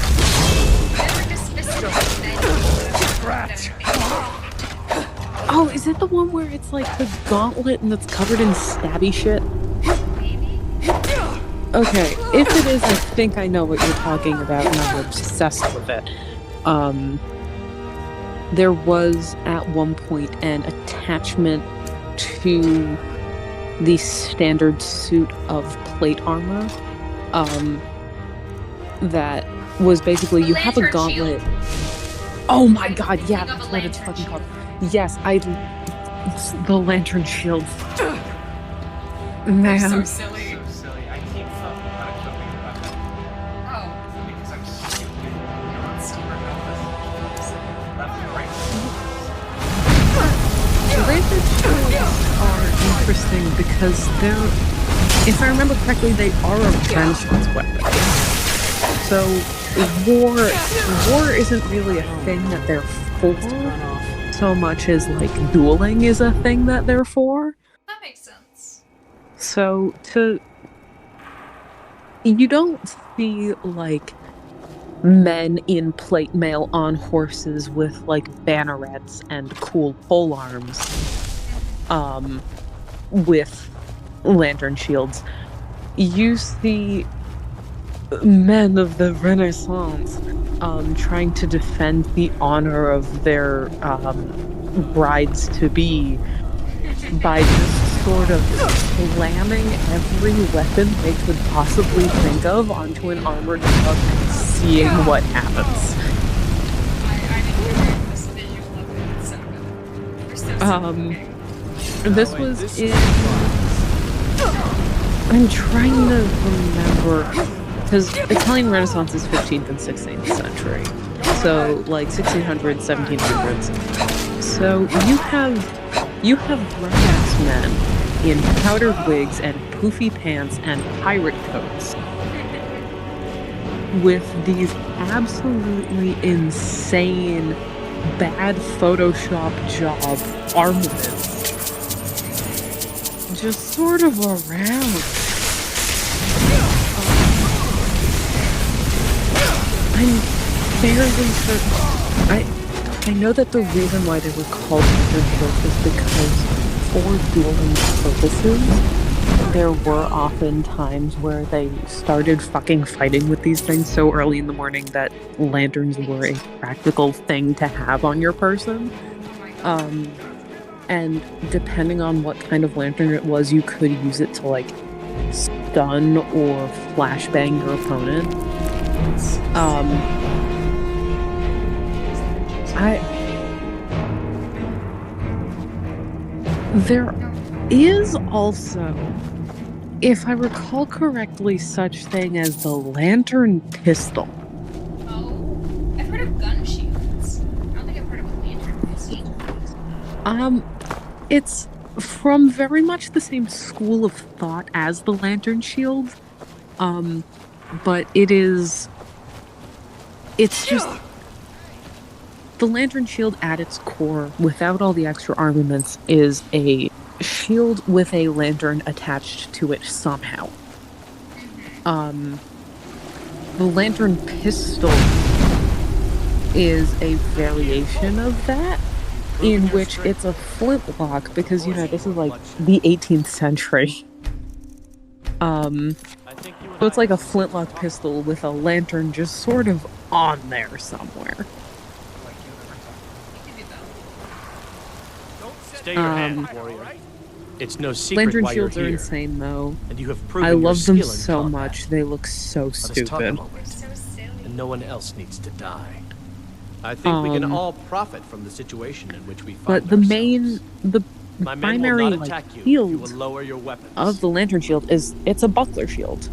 Oh, is it the one where it's like the gauntlet and it's covered in stabby shit? Okay, if it is, I think I know what you're talking about and I'm obsessed with it. There was at one point an attachment to the standard suit of plate armor that was basically you have a gauntlet. Oh my god, yeah, that's what it's fucking called. Yes, the lantern shield. Man. So silly. So silly. I keep fucking not equipping about that. Oh. Because I'm stupid. Not stupid about this. Left and right. Lantern shields are interesting because they're, if I remember correctly, they are a Renaissance weapon. So war isn't really a thing that they're for so much as like dueling is a thing that they're for. That makes sense. So you don't see like men in plate mail on horses with like bannerets and cool pole arms with lantern shields. You see men of the Renaissance trying to defend the honor of their brides-to-be by just sort of slamming every weapon they could possibly think of onto an armored truck and seeing what happens. This was in... I'm trying to remember... Because Italian Renaissance is 15th and 16th century. So, like, 1600s, 1700s. So, you have brass men in powdered wigs and poofy pants and pirate coats with these absolutely insane, bad Photoshop job armaments just sort of around. I'm fairly certain. I know that the reason why they were called lantern shields is because for dueling purposes, there were often times where they started fucking fighting with these things so early in the morning that lanterns were a practical thing to have on your person. And depending on what kind of lantern it was, you could use it to like stun or flashbang your opponent. There is also if I recall correctly, such thing as the lantern pistol. Oh, I've heard of gun shields. I don't think I've heard of a lantern pistol. It's from very much the same school of thought as the lantern shield. But it's just the lantern shield at its core, without all the extra armaments, is a shield with a lantern attached to it somehow. The lantern pistol is a variation of that, in which it's a flintlock, because, you know, this is like the 18th century. So it's like a flintlock pistol with a lantern just sort of on there somewhere. Stay your hand, warrior. It's no secret Lantern why you're shields are here. insane, though. And you have proven I your love them skill in so combat. much. They look so Let us talk a stupid. moment. And no one else needs to die. I think we can all profit from the situation in which we find But the My men will primary not like, attack you. You will shield lower your weapons. of the lantern shield is it's a buckler shield.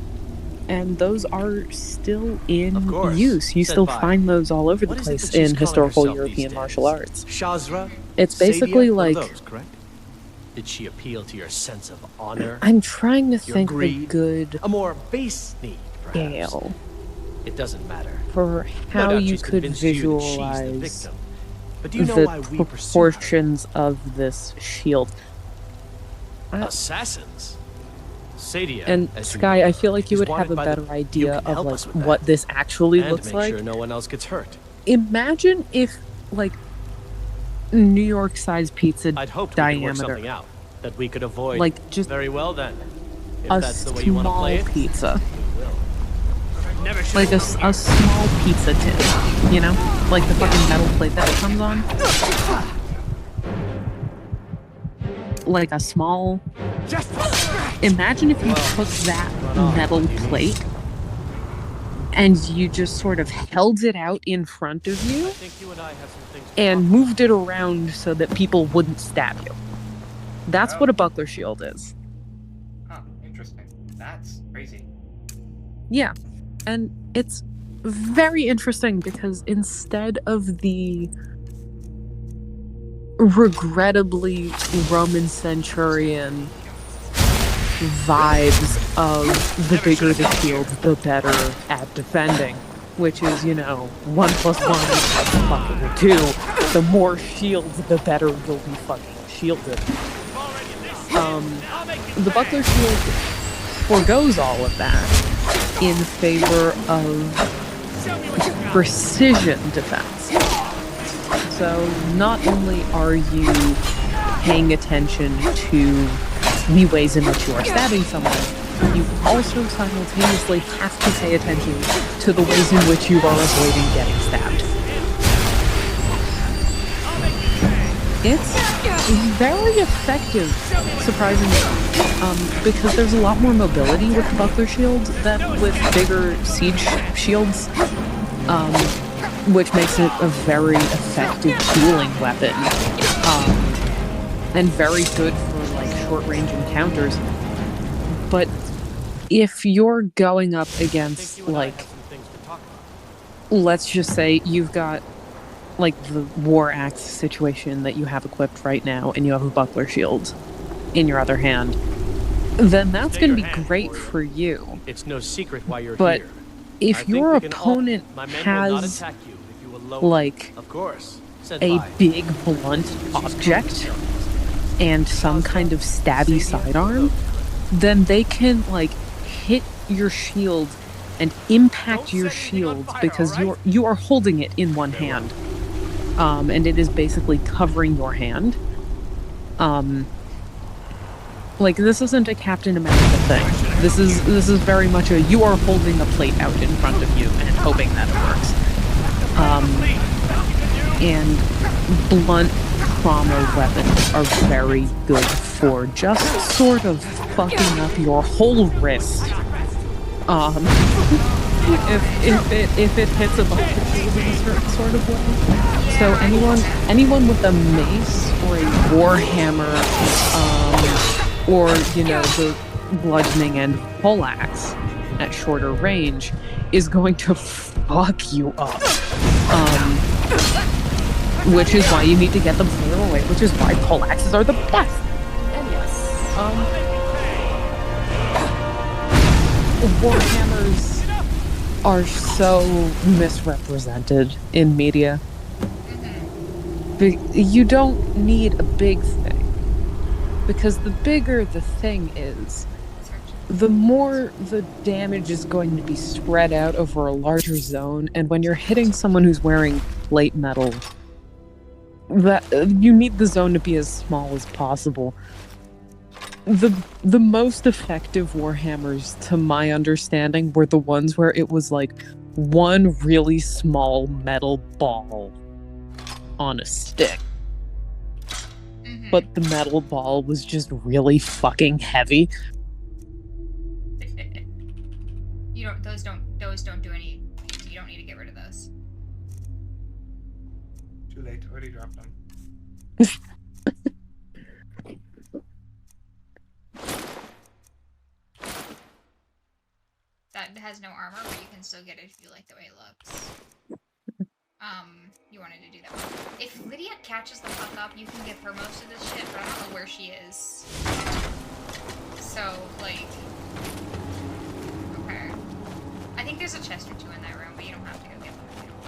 And those are still in use. You still Senpai. find those all over the What is it place that she's in calling historical herself European these martial days? arts. Shazra? It's basically Sadia? One of like those, correct? Did she appeal to your sense of honor? I'm trying to Your think of a greed? good A more base need, perhaps. scale It doesn't matter. for No how doubt you she's could convinced you that she's the visualize victim. But do you know the why we pursue her? proportions of this shield. Assassins? Sadia, And as you Sky, know, I feel like you is would wanted have a by better the- idea you can of help like us with that. what this actually And looks make like. sure no one else gets hurt. Imagine if like New York-sized pizza I'd hoped we could work diameter, something out that we could avoid. Like, just very well then. If a that's the way you want to small play it, pizza, we will. Never should like a small pizza tin, you know, like the fucking metal plate that it comes on. Like a small. Imagine if you took that metal plate and you just sort of held it out in front of you and moved it around so that people wouldn't stab you. That's what a buckler shield is. Huh, interesting. That's crazy. Yeah, and it's very interesting because instead of the regrettably Roman centurion vibes of the bigger the shield, the better at defending, which is, you know, 1 + 1 = fucking 2. The more shields, the better you'll be fucking shielded. The buckler shield forgoes all of that in favor of precision defense. So not only are you paying attention to the ways in which you are stabbing someone, you also simultaneously have to pay attention to the ways in which you are avoiding getting stabbed. It's very effective, surprisingly, because there's a lot more mobility with the buckler shield than with bigger siege shields, which makes it a very effective dueling weapon, and very good for like short-range encounters. But if you're going up against, like, let's just say you've got like the war axe situation that you have equipped right now, and you have a buckler shield in your other hand, then that's going to be great for you. It's no secret why you're But here. if I think your we can all- opponent my men will not has attack you if you will lower- like Of course. a Senpai. big blunt object and some kind of stabby sidearm, then they can like hit your shield and impact your shield because you are holding it in one hand, and it is basically covering your hand. Like, this isn't a Captain America thing. This is very much a you are holding a plate out in front of you and hoping that it works. And blunt trauma weapons are very good for just sort of fucking up your whole wrist. If it hits a bucket shield in a certain sort of way. So anyone with a mace or a warhammer, or you know bludgeoning and poleaxe at shorter range is going to fuck you up. Which is why you need to get them further away, which is why poleaxes are the best. And yes, Warhammers are so misrepresented in media. You don't need a big thing, because the bigger the thing is, the more the damage is going to be spread out over a larger zone, and when you're hitting someone who's wearing plate metal, that you need the zone to be as small as possible. The most effective Warhammers, to my understanding, were the ones where it was like one really small metal ball on a stick. But the metal ball was just really fucking heavy. Those don't do any. You don't need to get rid of those. Too late. Already dropped them. That has no armor, but you can still get it if you like the way it looks. You wanted to do that one. If Lydia catches the fuck up, you can give her most of this shit, but I don't know where she is. So, like... Okay. I think there's a chest or two in that room, but you don't have to go get them if you don't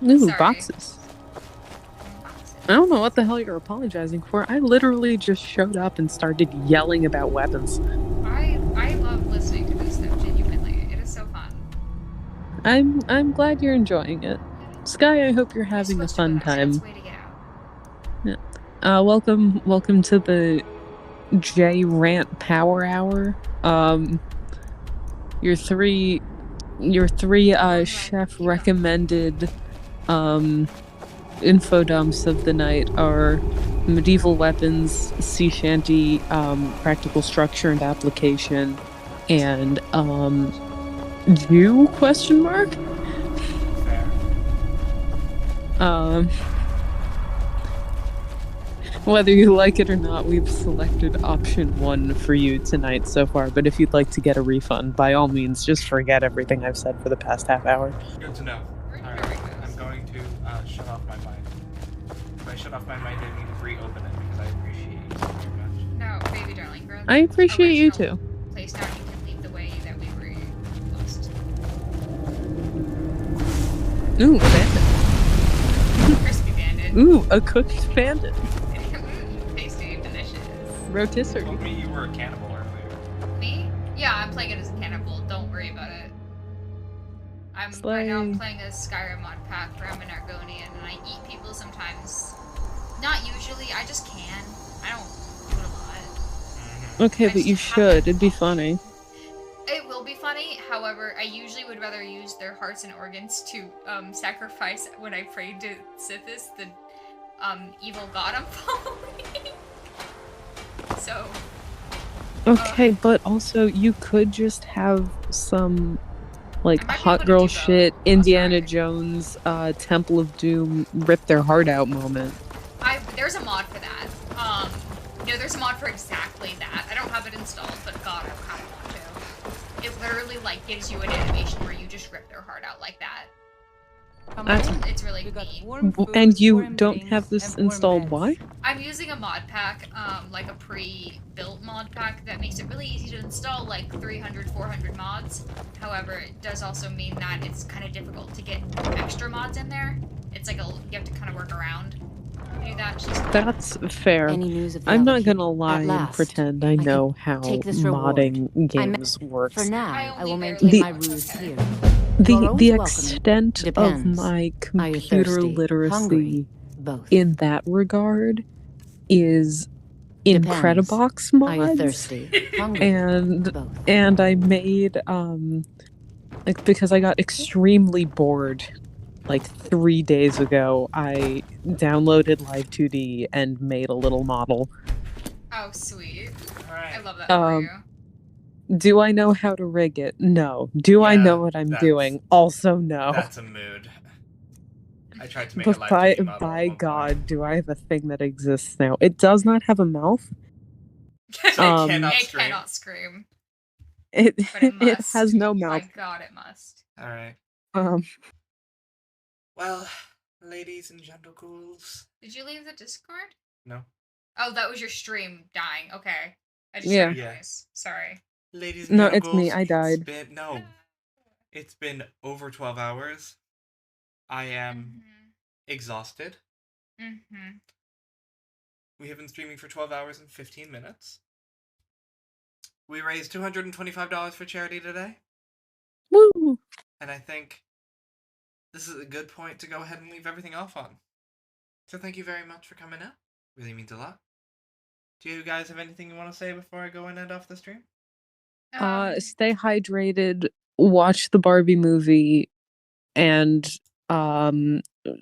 want to. Ooh, boxes. I don't know what the hell you're apologizing for. I literally just showed up and started yelling about weapons. I love listening to this stuff, genuinely. It is so fun. I'm glad you're enjoying it. Sky, I hope you're having a fun time. Yeah. Welcome to the J Rant Power Hour. Your three chef recommended info dumps of the night are medieval weapons, sea shanty, practical structure and application, and Jew ? Whether you like it or not, we've selected option 1 for you tonight so far, but if you'd like to get a refund, by all means, just forget everything I've said for the past half hour. Good to know. Alright, I'm going to shut off my mind. If I shut off my mind, I need to reopen it because I appreciate you so very much. No, baby darling, girl. I appreciate you too. Place down, you can leave the way that we were lost. Ooh, bandit. Crispy bandit. Ooh, a cooked bandit. Tasty, delicious. Rotisserie. You told me you were a cannibal earlier. Me? Yeah, I'm playing it as a cannibal. Don't worry about it. Right now I'm playing a Skyrim mod pack where I'm an Argonian and I eat people sometimes. Not usually, I just can. I don't do it a lot. Okay, but you should. It'd be funny. It will be funny, however, I usually would rather use their hearts and organs to sacrifice when I prayed to Sithis, the evil god I'm following. So... Okay, but also you could just have some, like, hot girl shit, Indiana Jones, Temple of Doom, rip their heart out moment. There's a mod for that. No, there's a mod for exactly that. I don't have it installed, but God, I kind of want to. It literally, like, gives you an animation where you just rip their heart out like that. It's really neat. And you don't have this installed, why? I'm using a mod pack, like a pre-built mod pack that makes it really easy to install, like 300, 400 mods. However, it does also mean that it's kind of difficult to get extra mods in there. It's like you have to kind of work around to do that. That's fair. I'm not gonna lie and pretend I know how modding games works. For now, I will maintain my ruse here. The extent of my computer literacy in that regard is Incredibox mods. And I made like, because I got extremely bored like 3 days ago, I downloaded Live 2D and made a little model. Oh, sweet. I love that for you. Do I know how to rig it? No. Do I know what I'm doing? Also no. That's a mood. I tried to make a Live 2D model. By God, do I have a thing that exists now. It does not have a mouth. It cannot It scream. cannot scream. It But it it must. has no mouth. My god, it must. Alright. Well, ladies and gentlecools. Did you leave the Discord? No. Oh, that was your stream dying. Okay. I just Yeah. heard a noise. Sorry. Ladies and No, gentlecools. it's me. I died. It's been over 12 hours. I am exhausted. Mm-hmm. We have been streaming for 12 hours and 15 minutes. We raised $225 for charity today. Woo! And I think this is a good point to go ahead and leave everything off on. So thank you very much for coming out. Really means a lot. Do you guys have anything you want to say before I go and end off the stream? Stay hydrated, watch the Barbie movie, and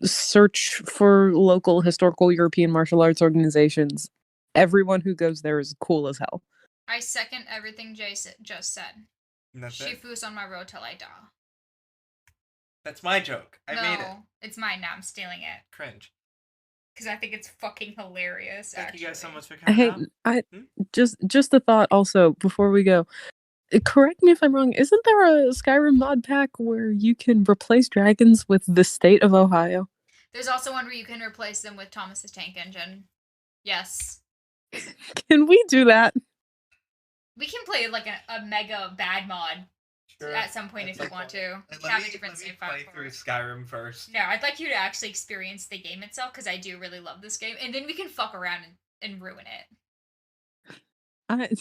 search for local historical European martial arts organizations. Everyone who goes there is cool as hell. I second everything Jay just said. And that's it? Shifu's on my road till I die. That's my joke. I made it. No, it's mine now. I'm stealing it. Cringe. Because I think it's fucking hilarious, Thank actually. you guys so much for coming Hey, out. just a thought also before we go. Correct me if I'm wrong. Isn't there a Skyrim mod pack where you can replace dragons with the state of Ohio? There's also one where you can replace them with Thomas's tank engine. Yes. Can we do that? We can play like a mega bad mod at some point if you want to. Have a different save file. Play through Skyrim first. No, I'd like you to actually experience the game itself because I do really love this game, and then we can fuck around and ruin it.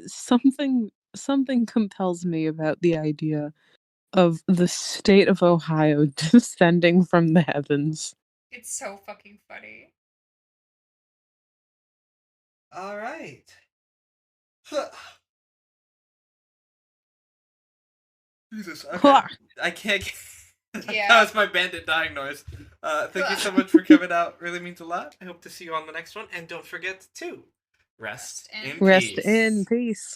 Something compels me about the idea of the state of Ohio descending from the heavens. It's so fucking funny. All right. Jesus, okay. I can't. Yeah. That was my bandit dying noise. Thank you so much for coming out. Really means a lot. I hope to see you on the next one, and don't forget to rest in peace. Rest in peace.